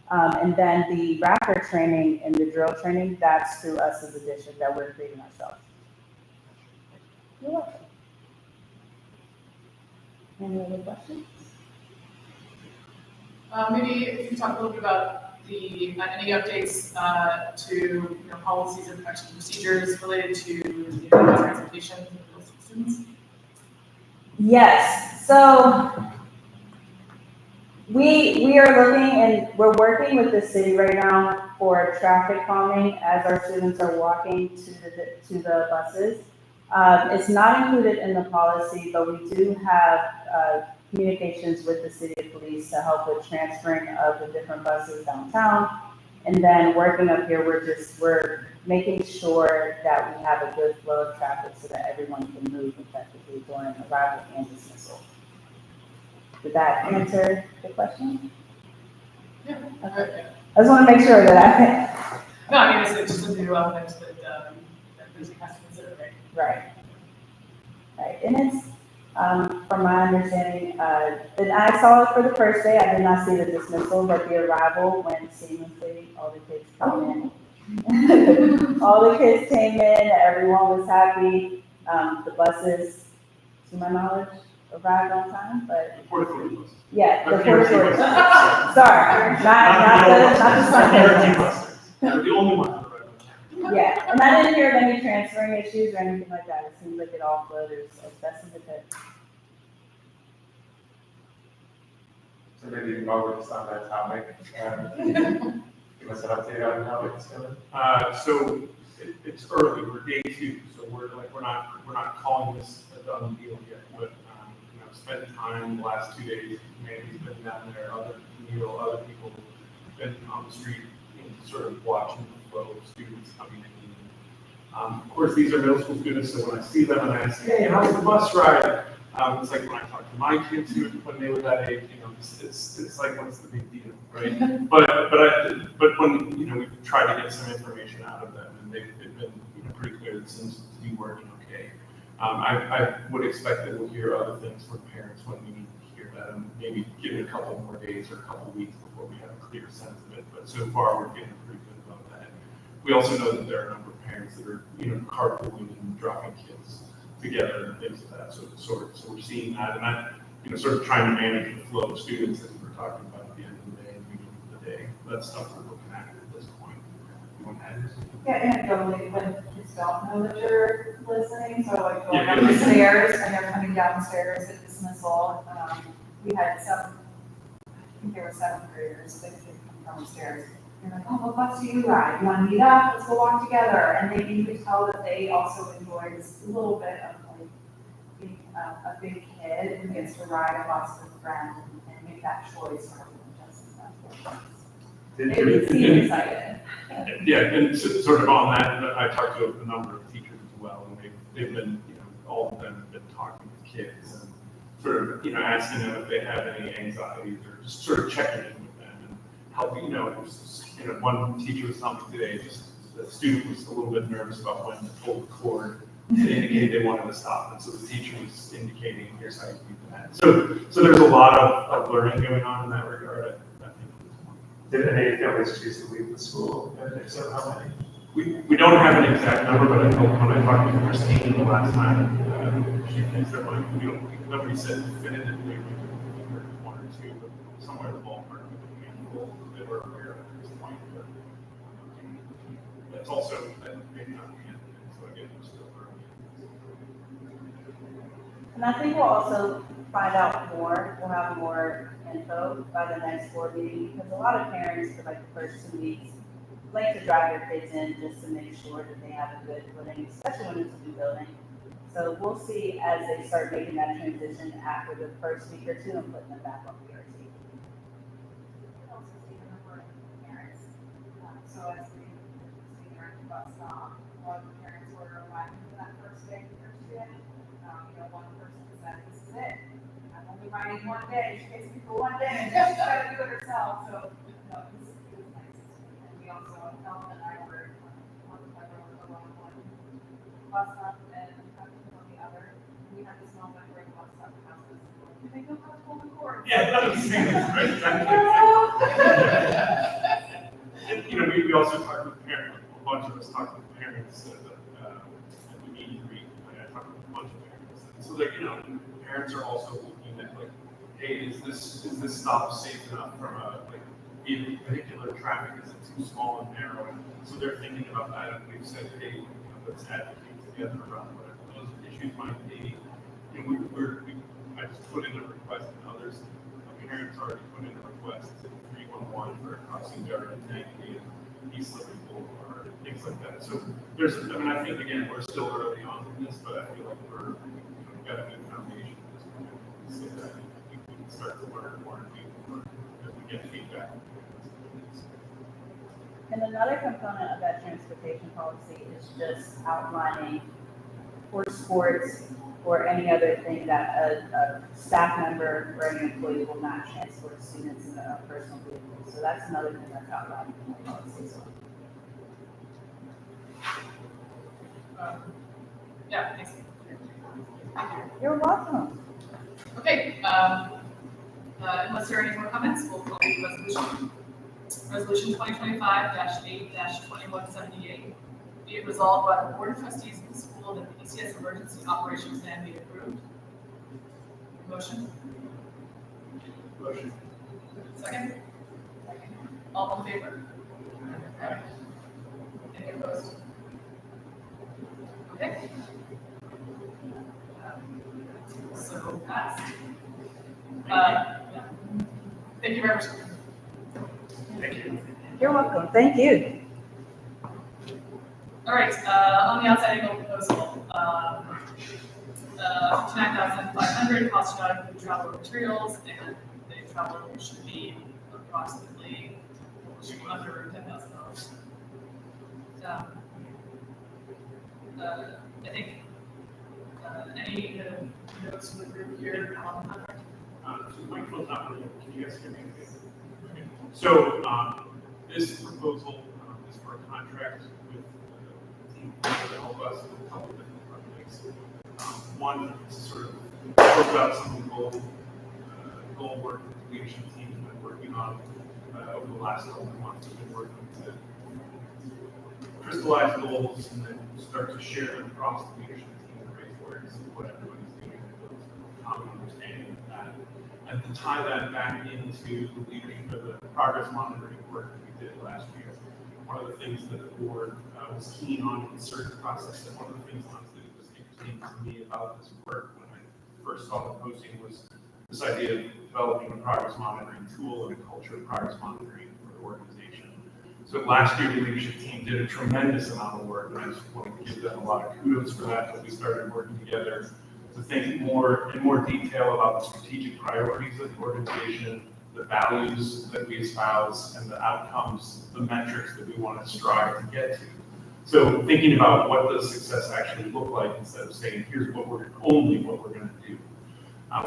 And then the Raptor training and the drill training, that's through us as a district that we're creating ourselves. You're welcome. Any other questions? Maybe if you talk a little bit about any updates to policies and procedures related to transportation for students. Yes. So we are looking and we're working with the city right now for traffic calming as our students are walking to the buses. It's not included in the policy, but we do have communications with the city of police to help with transferring of the different buses downtown. And then working up here, we're making sure that we have a good flow of traffic so that everyone can move effectively during arrival and dismissal. Did that answer the question? Yeah. Okay. I just want to make sure that No, I mean, it's just a new element that Disney has to consider, right? right. Right, and it's, from my understanding, and I saw it for the first day, I did not see the dismissal, but the arrival went seamlessly, all the kids came in. All the kids came in, everyone was happy, the buses, to my knowledge, arrived on time, but, yeah, the They're first PRT one. buses. Sorry, not the Sunday PRT ones. buses. They're the only ones that are right. Yeah, and I didn't hear of any transferring issues or anything like that, it seems like it all flowed as best as it could. So maybe while we're just on that topic, give us an update on how it's going. So it's early, we're day 2, so we're not calling this a done deal yet, but, spent time the last 2 days, Mandy's been down there, other people have been on the street, sort of watching the flow of students coming in. Of course, these are middle school students, so when I see them and I say, hey, how's the bus ride? It's like when I talk to my kids when they were that age, it's like, what's the big deal, right? But when, we've tried to get some information out of them, and they've been, pretty clear it seems to be working okay. I would expect that we'll hear other things from parents when we hear that, and maybe give it a couple more days or a couple weeks before we have a clear sense of it, but so far we're feeling pretty good about that. We also know that there are a number of parents that are, carpooling and dropping kids together and things of that sort. So we're seeing that, and that, sort of trying to manage the flow of students that we're talking about at the end of the day and beginning of the day. That's stuff we're looking at this point. You want to add this? Yeah, anecdotally, when kids don't know that you're listening, so like going Yeah, up the stairs and they're coming downstairs at dismissal, we had some, I think there were 7th graders that could come downstairs. They're like, oh, what bus do you ride? You want to meet up? Let's go walk together. And you could tell that they also enjoy this little bit of like being a big kid who gets to ride a bus with a friend and make that choice rather than just they seem excited. Yeah, and sort of on that, I talked to a number of teachers as well, and they've been, all of them have been talking with kids and sort of, asking them if they have any anxieties or just sort of checking in with them and helping, one teacher was telling me today, just the student was a little bit nervous about when to pull the cord. They indicated they wanted to stop, and so the teacher was indicating, here's how you do that. So there's a lot of learning going on in that regard, I think. Did any families choose to leave the school? And if so, how many? We don't have an exact number, but I know when I talked to Christine the last time, she thinks that nobody said definitively, we heard 1 or 2, but somewhere in the ballpark, a handful that we're aware of at this point. But that's also maybe not the end, so again, we're still early. And I think we'll also find out more, we'll have more info by the next board meeting, because a lot of parents for like the first 2 weeks like to drive their kids in just to make sure that they have a good footing, especially when it's a new building. So we'll see as they start making that transition after the first week or 2 and putting them back on PRT. Also see the number of parents. So as we see during the bus stop, a lot of the parents were arriving for that first day, first day. One person said, this is it. I'm only riding 1 day. She gets me for 1 day, and she's got to do it herself. So, this is nice. And we also, Ellen and I were on the one bus stop and on the other. We had this moment where the bus stop passed us. Can they go to the full court? Yeah, that was right. And, we also talked with parents, a bunch of us talked with parents at the meeting. I talked with a bunch of parents. So that, parents are also looking at like, hey, is this stop safe enough from a vehicular traffic? Is it too small and narrow? So they're thinking about that, and we've said, hey, let's advocate together around whatever those issues might be. I just put in a request, and others, parents already put in a request to 311 for a crossing guard and Yankee and East Liberty Boulevard and things like that. So I think again, we're still early on in this, but I feel like we've got a good foundation at this point. So that we can start to learn more and do more as we get feedback. And another component of that transportation policy is just outlining for sports or any other thing that a staff member or an employee will not transport students in a personal vehicle. So that's another thing that's outlined in the policy as well. Yeah, thanks. You're welcome. Okay, unless there are any more comments, we'll call the resolution. Resolution 2025-8-2178. Be it resolved by the Board of Trustees of the school that the ECS emergency operations plan be approved. Motion? Motion. Second? All in favor? Any opposed? Okay. So passed. Yeah. Thank you very much. Thank you. You're welcome. Thank you. All right, on the outside angle proposal, 59,500 cost should not include travel materials, and the travel should be approximately under $10,000. I think, any notes from the group here on the contract? So the microphone's not working. Can you guys hear me? Okay. So, this proposal is for a contract with the team to help us with a couple of different projects. One is sort of work out some of the goal work that the leadership team has been working on over the last couple of months. We've been working to crystallize goals and then start to share them across the leadership team and raise awareness of what everybody's doing and build common understanding of that. And to tie that back into the leadership of the progress monitoring work that we did last year. One of the things that the board was keen on in the search process, and one of the things honestly that was interesting to me about this work when I first saw the posting was this idea of developing a progress monitoring tool and a culture of progress monitoring for the organization. So last year, the leadership team did a tremendous amount of work, and I just want to give them a lot of kudos for that, that we started working together to think in more detail about the strategic priorities of the organization, the values that we espouse, and the outcomes, the metrics that we want to strive to get to. So thinking about what does success actually look like instead of saying, here's what we're going to do.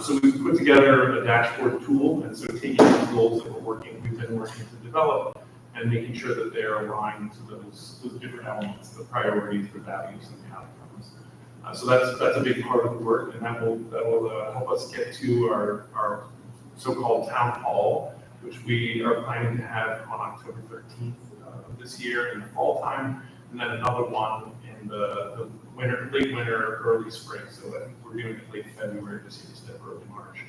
So we put together a dashboard tool, and so taking the goals that we've been working to develop, and making sure that they're aligned to those different elements, the priorities, the values, and the outcomes. So that's a big part of the work, and that will help us get to our so-called town hall, which we are planning to have on October 13th of this year in the fall time, and then another one in the winter, late winter, early spring. So I think we're doing it late February this year instead of early March.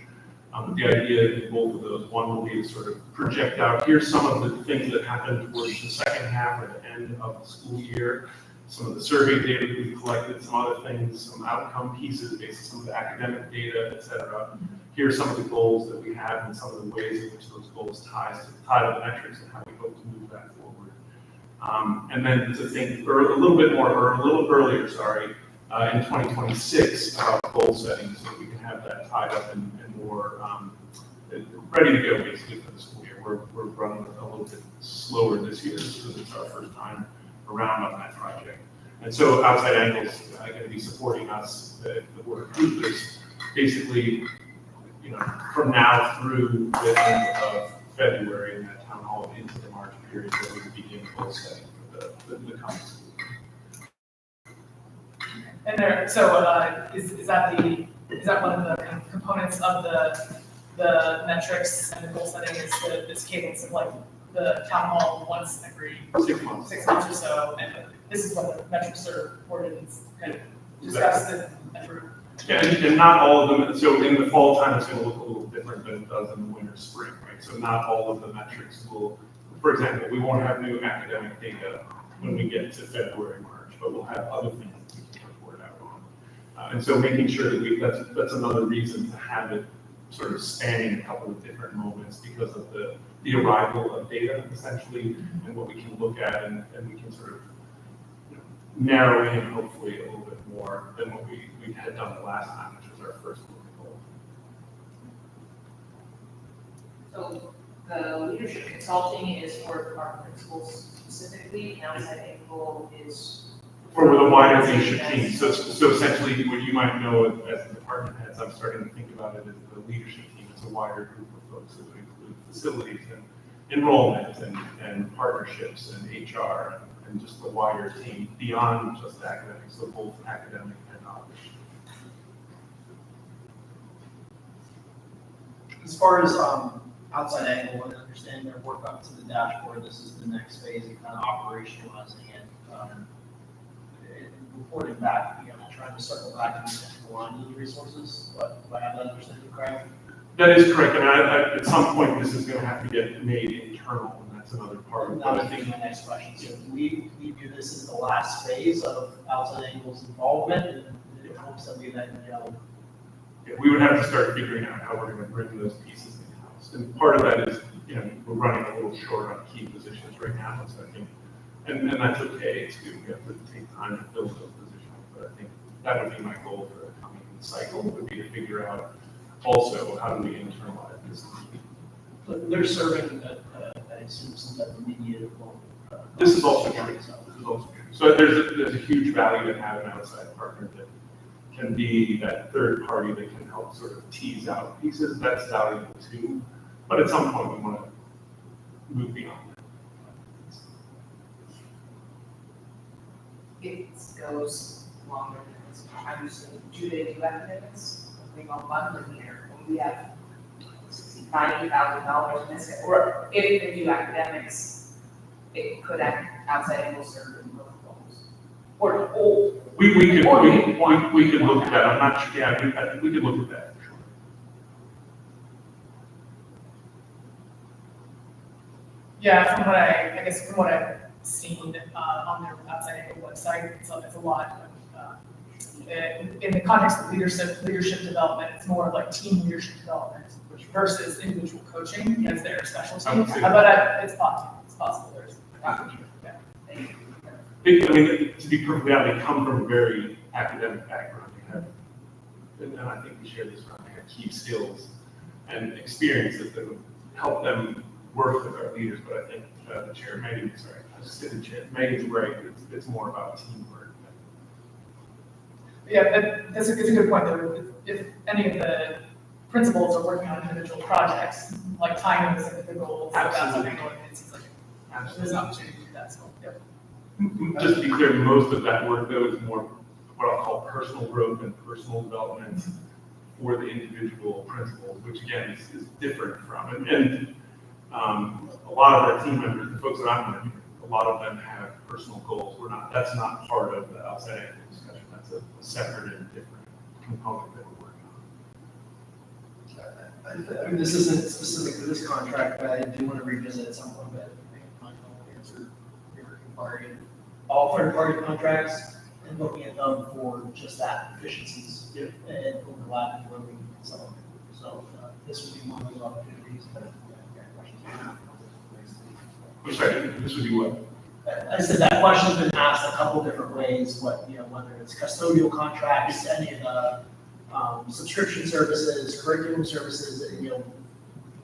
But the idea in both of those, one will be to sort of project out, here's some of the things that happened towards the second half or the end of the school year, some of the survey data that we've collected, some other things, some outcome pieces based on some of the academic data, et cetera. Here are some of the goals that we have and some of the ways in which those goals tie to the metrics and how we hope to move that forward. And then to think a little earlier, in 2026 about goal setting so that we can have that tied up and more ready to go basically for the school year. We're running a little bit slower this year because it's our first time around on that project. And so Outside Angles going to be supporting us, the board of truthers, basically, from now through the end of February in that town hall into the March period where we begin goal setting for the coming school. And there, so is that one of the kind of components of the metrics and the goal setting is this cadence of like the town hall once every 6 months. 6 months or so, and this is what the metrics are reported and kind of discussed and approved. Yeah, and not all of them, so in the fall time, it's gonna look a little different than it does in the winter, spring, right? So not all of the metrics will, for example, we won't have new academic data when we get to February, March, but we'll have other things that we can report out on. And so making sure that that's another reason to have it sort of spanning a couple of different moments because of the arrival of data essentially, and what we can look at and we can sort of narrow in hopefully a little bit more than what we had done the last time, which was our first look at goal. So the leadership consulting is for our principals specifically, and outside angle is. For the wider leadership team. So essentially, what you might know as the department heads, I'm starting to think about it as the leadership team. It's a wider group of folks that would include facilities and enrollment and partnerships and HR and just the wider team beyond just academics, so both academic and others. As far as outside angle and understanding their work up to the dashboard, this is the next phase of kind of operationalizing it. Reporting back, you know, trying to circle back and align these resources, but do I have that understanding correct? That is correct, and at some point, this is going to have to get made internal, and that's another part of it. That would be my next question. So do we view this as the last phase of outside angles involvement, and in hopes that we then, you know, Yeah, we would have to start figuring out how we're going to bring those pieces in-house. And part of that is, you know, we're running a little short on key positions right now, so I think, and that's okay too. We have to take time to fill those positions, but I think that would be my goal for the coming cycle, would be to figure out also how do we internalize this. but they're serving, I assume, some type of media role. This is also true. This is also true. So there's a huge value to have an outside partner that can be that third party that can help sort of tease out pieces. That's valuable too. But at some point, we want to move beyond that. It goes longer than this. I'm just saying, do they do academics? They go monthly here, when we have $90,000 in this, or if they do academics, it could act outside angle serve in both roles. Or, We could Or maybe one. we could look at that. I'm not sure. Yeah, I think we could look at that for sure. Yeah, from what I've seen on their outside angle website, it's a lot of, in the context of leadership development, it's more of like team leadership development versus individual coaching as their specialty. I would say But it's possible, there's. Yeah. I mean, to be perfectly honest, they come from a very academic background. They have, and I think we share this around here, key skills and experiences that would help them work with our leaders. But I think the chair, Megan, sorry, I just said the chair, Megan's right. It's more about teamwork. Yeah, but it's a good point though. If any of the principals are working on individual projects, like tying those into the goals, like that's something going, it seems like there's an opportunity to do that, so, yep. Just to be clear, most of that work though is more what I'll call personal growth and personal development for the individual principals, which again is different from, and a lot of our team members, the folks that I'm working with, a lot of them have personal goals. That's not part of the outside angle discussion. That's a separate and different component that we're working on. I mean, this isn't specific to this contract, but I do want to revisit at some point, but I might not answer your party. All third-party contracts and looking at them for just that efficiencies and overlapping where we can some of it. So this would be one of those opportunities. But I'm sorry, this would be what? I said that question's been asked a couple different ways, whether it's custodial contracts, any of the subscription services, curriculum services,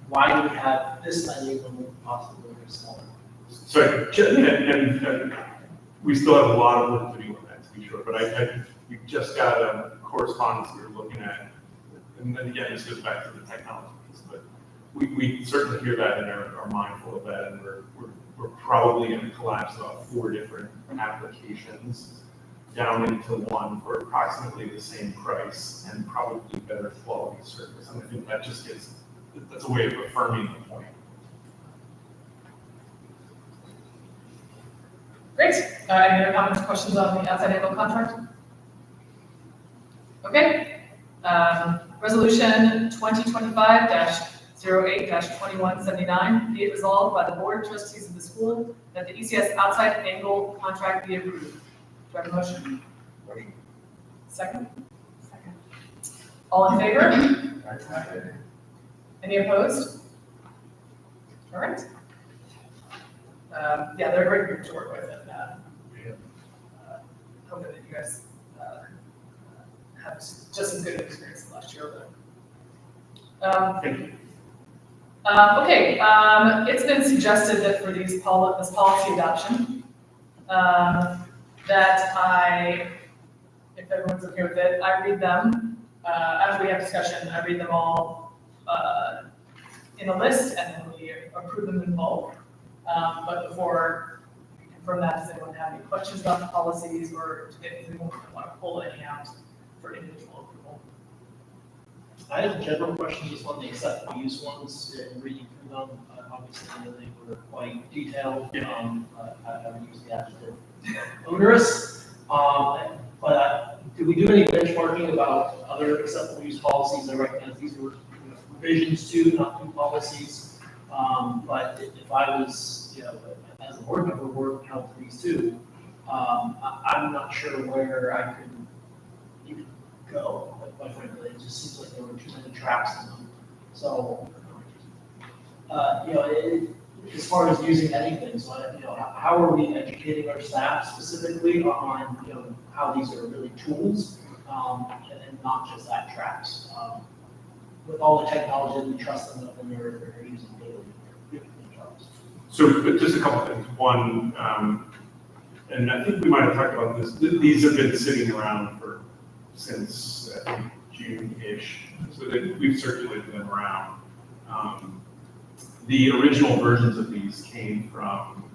why do we have this many when we possibly have smaller? Sorry, and we still have a lot of work to do on that, to be sure, but we just got a correspondence we were looking at, and then again, this goes back to the technology piece, but we certainly hear that and are mindful of that, and we're probably going to collapse about 4 different applications down into one for approximately the same price and probably better quality service. And I think that just that's a way of affirming the point. Great. Any other comments or questions on the outside angle contract? Okay. Resolution 2025-08-2179, be it resolved by the Board of Trustees of the school that the ECS outside angle contract be approved. Do I have a motion? Second? Second. All in favor? Any opposed? All right. Yeah, they're a great group to work with, and hoping that you guys have just as good an experience as last year. Thank you. It's been suggested that for this policy adoption, that if everyone's okay with it, I read them, after we have discussion, I read them all, in a list, and then we approve them in bulk. But before we confirm that, does anyone have any questions about the policies, or does anyone want to pull any out for individual approval? I have a general question just on the acceptable use ones, and reading through them, obviously, they were quite detailed. I would use the adjective onerous. But do we do any benchmarking about other acceptable use policies? I recognize these were revisions to, not new policies. But if I was, as a board member, working out these two, I'm not sure where I could even go. Quite frankly, it just seems like there were too many traps in them. So, as far as using anything, so how are we educating our staff specifically on how these are really tools and not just that traps? With all the technology, we trust them when they're using daily. So just a couple things. One, and I think we might have talked about this. These have been sitting around since I think June-ish, so we've circulated them around. The original versions of these came from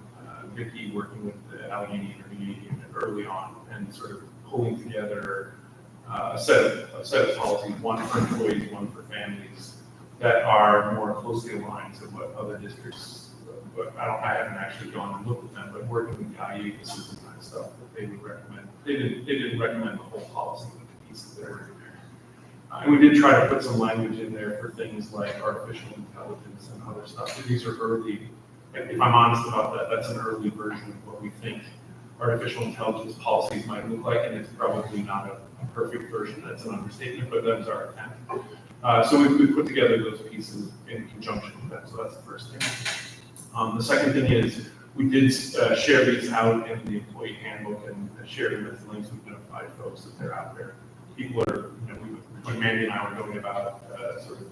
Vicki working with the Allegheny Intermediate Unit early on and sort of pulling together a set of policies, one for employees, one for families, that are more closely aligned to what other districts, but I haven't actually gone and looked at them, but working with the IU, this is the kind of stuff that they would recommend. They didn't recommend the whole policy, but the pieces that are in there. And we did try to put some language in there for things like artificial intelligence and other stuff. But these are early, if I'm honest about that, that's an early version of what we think artificial intelligence policies might look like, and it's probably not a perfect version. That's an understatement, but that was our attempt. So we put together those pieces in conjunction with that. So that's the first thing. The second thing is we did share these out in the employee handbook and share them as links. We've notified folks that they're out there. People are, when Mandy and I were going about sort of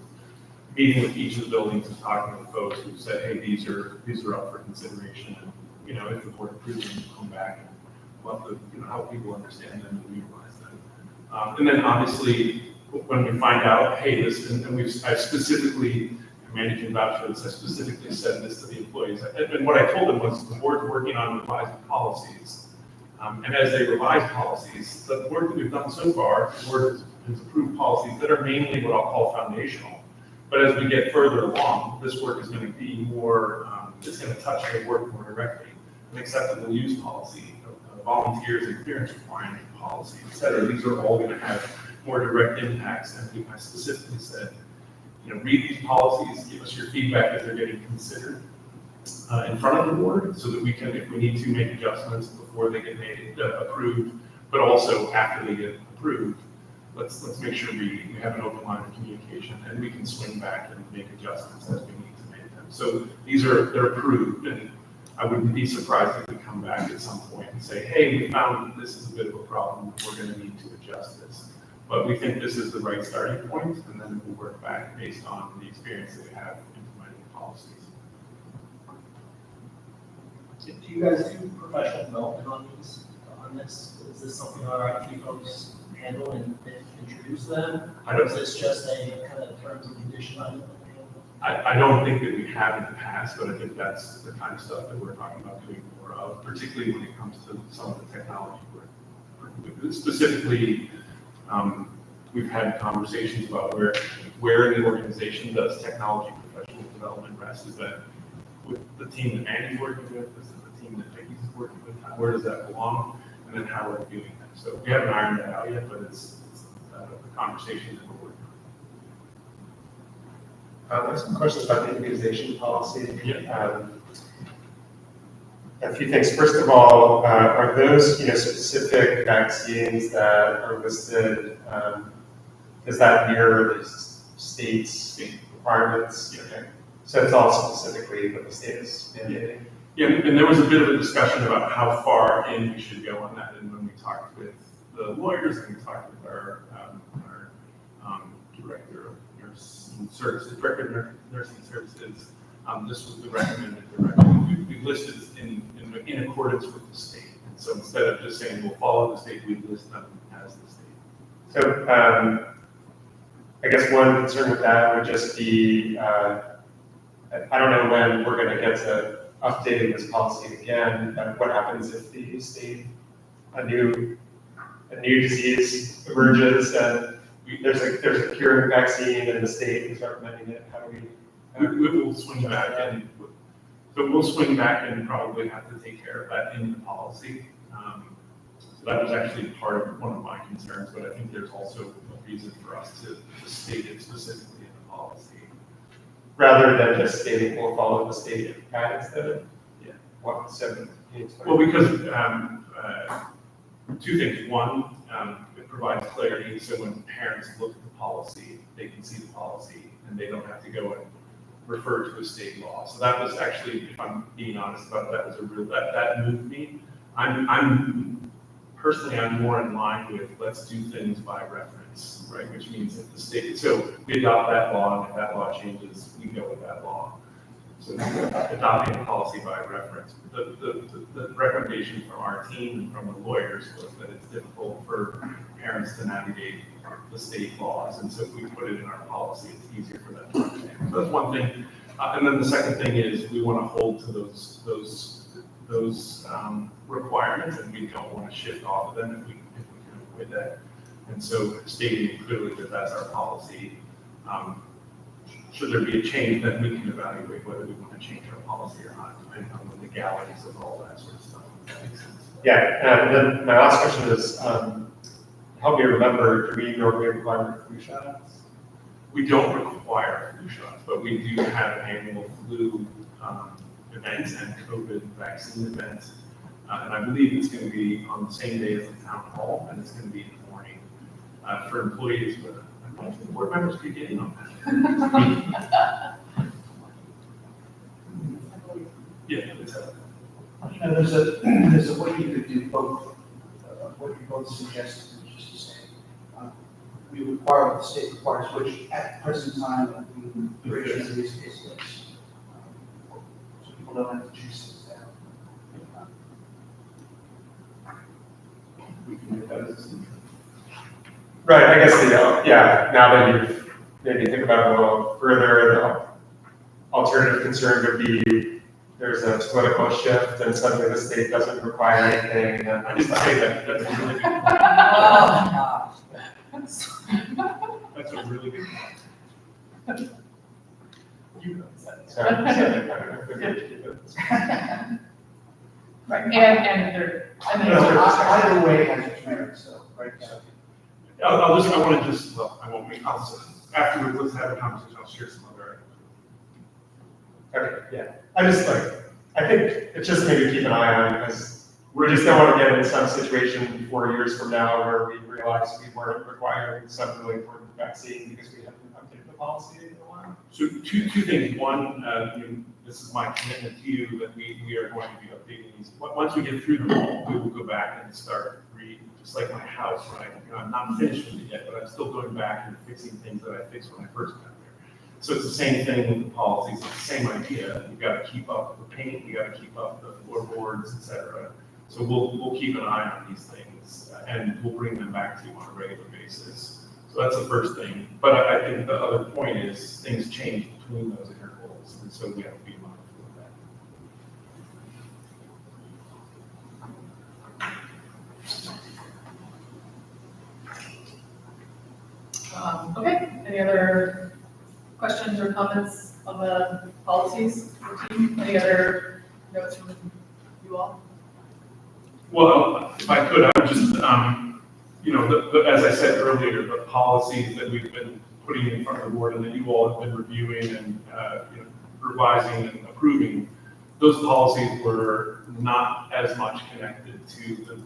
meeting with each of the buildings and talking with folks who said, hey, these are up for consideration, and if the board approves them, we'll come back and we'll have to help people understand them and utilize them. And then obviously when we find out, hey, this, and I specifically, Mandy can vouch for this, I specifically said this to the employees, and what I told them was the board's working on revising policies. And as they revise policies, the work that we've done so far, the board has approved policies that are mainly what I'll call foundational. But as we get further along, this work is going to be more, it's going to touch the work more directly. An acceptable use policy, volunteers experience requirement policy, et cetera. These are all going to have more direct impacts. And I specifically said, read these policies, give us your feedback as they're getting considered in front of the board, so that we can, if we need to, make adjustments before they get made approved, but also after they get approved. Let's make sure we have an open line of communication, and we can swing back and make adjustments as we need to make them. So they're approved, and I wouldn't be surprised if we come back at some point and say, hey, we found that this is a bit of a problem, we're going to need to adjust this. But we think this is the right starting point, and then we'll work back based on the experience that we have implementing policies. Do you guys do professional development on this? Is this something our IT folks handle and introduce them? Or is this just a kind of terms and condition item? I don't think that we have in the past, but I think that's the kind of stuff that we're talking about doing more of, particularly when it comes to some of the technology work. Specifically, we've had conversations about where in the organization does technology professional development rest. Is that with the team that Mandy's working with? Is it the team that Vicky's working with? Where does that belong? And then how are we doing that? So we haven't ironed that out yet, but it's the conversation that we're working on. There's some questions about the immunization policy. Yeah. A few things. First of all, are those specific vaccines that are listed? Does that mirror the state's requirements? Okay. So it's all specifically what the state is mandating. Yeah, and there was a bit of a discussion about how far in we should go on that, and when we talked with the lawyers and we talked with our director of nurse nursing services, director of nursing services, this was the recommended direction. We listed in accordance with the state. And so instead of just saying we'll follow the state, we list them as the state. So I guess one concern with that would just be, I don't know when we're going to get to updating this policy again, but what happens if the state, a new disease emerges and there's a curing vaccine and the state is recommending it? How do we? We will swing back and, so we'll swing back and probably have to take care of that in the policy. So that was actually part of one of my concerns, but I think there's also a reason for us to state it specifically in the policy. Rather than just stating we'll follow the state guidance then? Yeah. What, so, Well, because two things. One, it provides clarity, so when parents look at the policy, they can see the policy and they don't have to go and refer to a state law. So that was actually, if I'm being honest about that, was a real, that moved me. I'm personally, I'm more in line with let's do things by reference, right? Which means if the state, so we adopt that law, and if that law changes, we go with that law. So adopting a policy by reference. The recommendation from our team and from the lawyers was that it's difficult for parents to navigate the state laws, and so if we put it in our policy, it's easier for them to understand. So that's one thing. And then the second thing is we want to hold to those requirements, and we don't want to shift off of them if we can avoid that. And so stating clearly that that's our policy. Should there be a change, then we can evaluate whether we want to change our policy or not, depending on the legalities of all that sort of stuff. If that makes sense. Yeah, and then my last question is, help me remember, do we normally require flu shots? We don't require flu shots, but we do have annual flu events and COVID vaccine events. And I believe it's going to be on the same day as the town hall, and it's going to be in the morning for employees. But I don't think board members could get in on that. Yeah, it's a. And there's a way you could do both, what you both suggested, which is to say, we require what the state requires, which at the present time, we bridge as these case lists. So people don't have to choose things down. We can make that a decision. Right, I guess yeah, now that you've maybe think about it a little further, the alternative concern would be there's a political shift and suddenly the state doesn't require anything. And I didn't say that. That's a really good point. Oh, That's a really good point. You know that. Right, and there, and No, there's. either way has its merits, though, right? So, I want to just, well, I won't make, afterwards, let's have a conversation, I'll share some other. Okay, yeah. I think it's just maybe keep an eye on because we just don't want to get in some situation 4 years from now where we realize we weren't requiring some really important vaccine because we haven't updated the policy in a while. So two things. One, this is my commitment to you that we are going to be updating these. Once we get through them all, we will go back and start just like my house, right? I'm not finished with it yet, but I'm still going back and fixing things that I fixed when I first got there. So it's the same thing with the policies. It's the same idea. You've got to keep up the paint. You got to keep up the floorboards, et cetera. So we'll keep an eye on these things and we'll bring them back to you on a regular basis. So that's the first thing. But I think the other point is things change between those intervals, and so we have to be mindful of that. Okay, any other questions or comments on the policies for the team? Any other notes from you all? Well, if I could, I would just, as I said earlier, the policies that we've been putting in front of the board and that you all have been reviewing and revising and approving, those policies were not as much connected to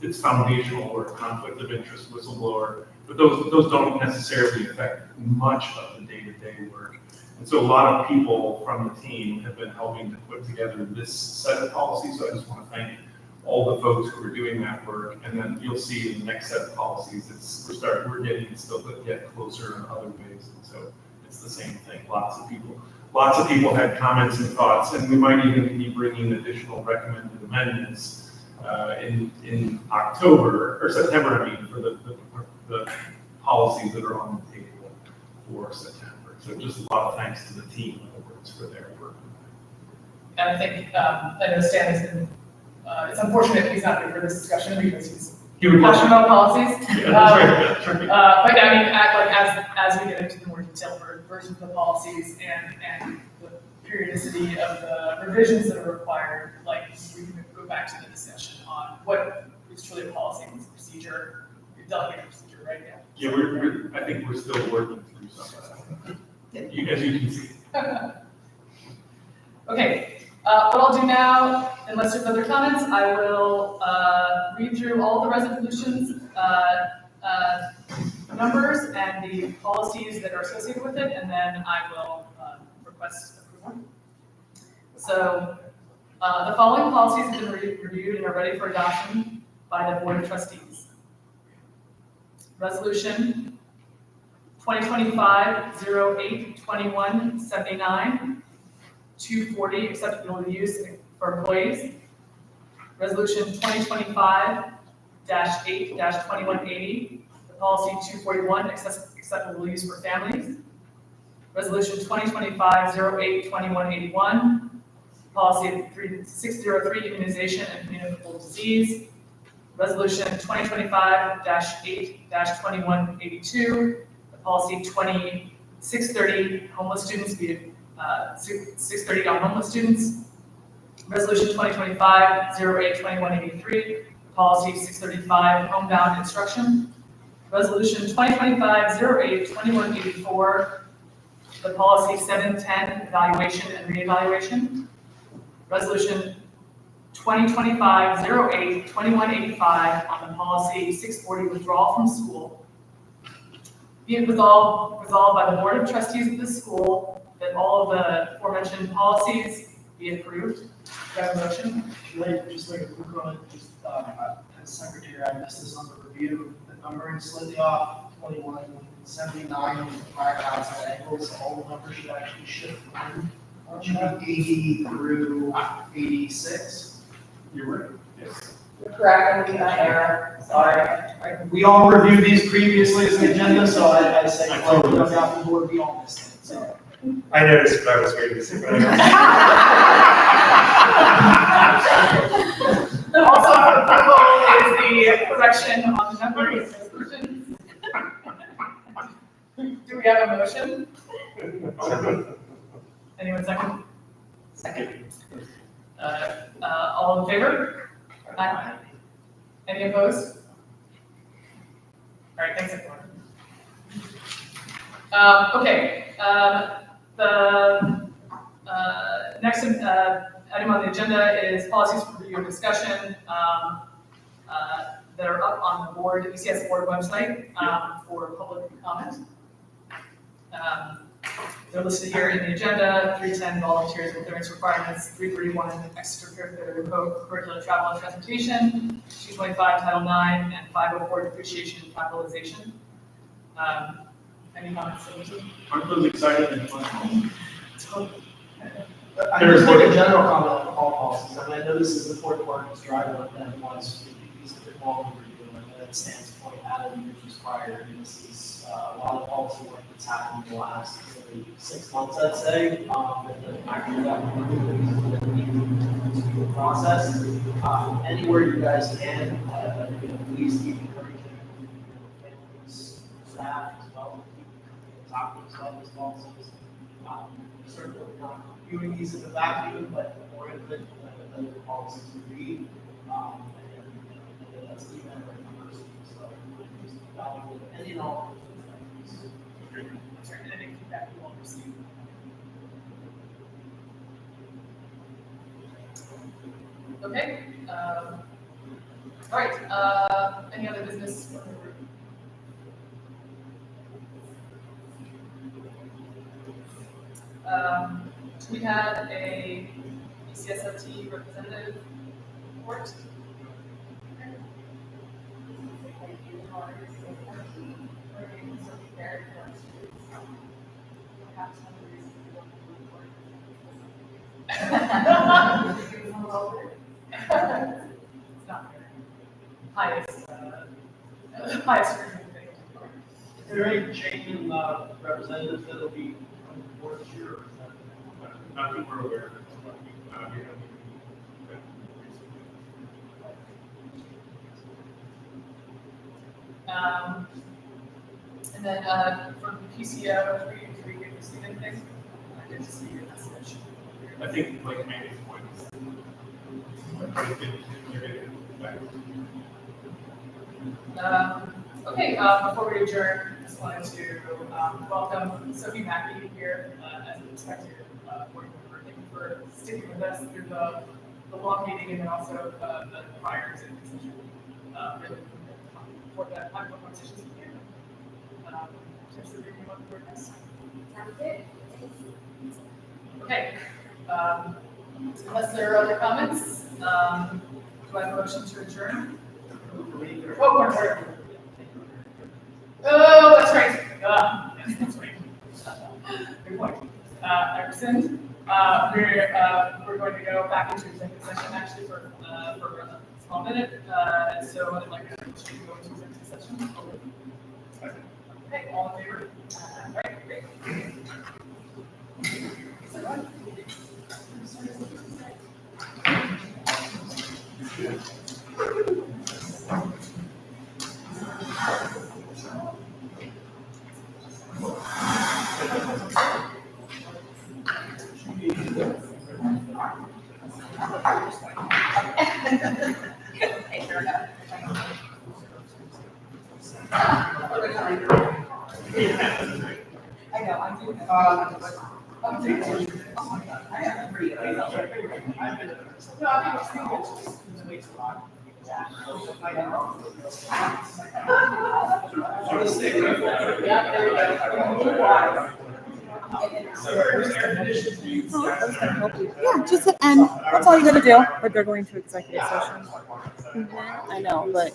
it's foundational work, conflict of interest, whistleblower, but those don't necessarily affect much of the day-to-day work. And so a lot of people from the team have been helping to put together this set of policies, so I just want to thank all the folks who are doing that work, and then you'll see in the next set of policies, we're getting still get closer in other ways, and so it's the same thing. Lots of people had comments and thoughts, and we might even be bringing additional recommended amendments in October or September, I mean, for the policies that are on the table for September. So just a lot of thanks to the team that works for their work. And I think, I know Stan has been, it's unfortunate he's not here for this discussion because he's passionate about policies. Yeah, that's right. But I mean, as we get into the more detailed versions of the policies and the periodicity of the revisions that are required, like we can go back to the discussion on what is truly a policy and procedure, delegated procedure, right? Yeah, I think we're still working through some of that, as you can see. Okay, what I'll do now, unless there's other comments, I will read through all the resolutions, numbers, and the policies that are associated with it, and then I will request approval. So the following policies have been reviewed and are ready for adoption by the Board of Trustees. Resolution 2025-08-2179, 240, acceptable use for employees. Resolution 2025-8-2180, the policy 241, acceptable use for families. Resolution 2025-08-2181, policy 603, immunization and communicable disease. Resolution 2025-8-2182, the policy 630, homeless students, 630 on homeless students. Resolution 2025-08-2183, policy 635, homebound instruction. Resolution 2025-08-2184, the policy 710, evaluation and reevaluation. Resolution 2025-08-2185 on the policy 640, withdrawal from school. Be it resolved by the Board of Trustees of the school that all of the aforementioned policies be approved. Do I have a motion? Just like a quick comment, as secretary, I missed this on the review. The numbering slightly off, 2179, 5,000 angles. All the numbers should actually shift one. Should be 80 through 86. You're right, yes. You're correct, I'm looking at error, sorry. We all reviewed these previously as an agenda, so I say, I like, totally we got the board, we all missed it, so. I noticed, but I was waiting to see what else. Also, approval is the correction on the numbers. Do we have a motion? Anyone second? Second. All in favor? Aye. Any opposed? All right, thanks everyone. Okay, the next item on the agenda is policies for review and discussion that are up on the board, ECS board website for public comment. They're listed here in the agenda: 310 volunteers with clearance requirements, 331 extracurricular co-curricular travel and transportation, 225 Title IX, and 504 depreciation and capitalization. Any comments? Aren't those exciting and fun? I just make a general comment on all policies. I mean, I know this is the fourth quarter's driving up that was these a bit more overdue, and that stands point out of years prior. And this is a lot of policy work that's happened in the last 6 months, I'd say. And then after that, the process. Anywhere you guys can, please keep encouraging families, staff as well, talking about these policies. Certainly not viewing these as a vacuum, but more of the policies we read. And that's the event right now. So, just valuable and in all. Any feedback you want to receive? Okay. All right. Any other business from the group? We had a ECSFT representative report. It's not very highest, highest screening thing. Is there any change in representatives that'll be on the board this year? Or is that- Not that we're aware of. We have- And then, from PCO, we get to see anything? I didn't see your message. I think like Mandy's point is. You're getting back. Okay, before we adjourn, just wanted to, welcome Sophie Mackey here, as an expected, board member. Thank you for sticking with us through the long meeting and then also, the prior executive session. Really, for the ongoing conversations with you. Thanks for bringing up the board next. Okay, unless there are other comments, do I have a motion to adjourn? Oh, we're sorry. Oh, that's right. Yes, that's right. Good point. Everson, we're going to go back into executive session actually for a small minute. So I'd like to go into executive session. Okay, all in favor? All right, great. I know, I'm doing it. I'm doing it. I am pretty. No, I think it's way too long. I know. Yeah, there we go. Yeah, just hit end. That's all you gotta do. But they're going to executive session. I know, but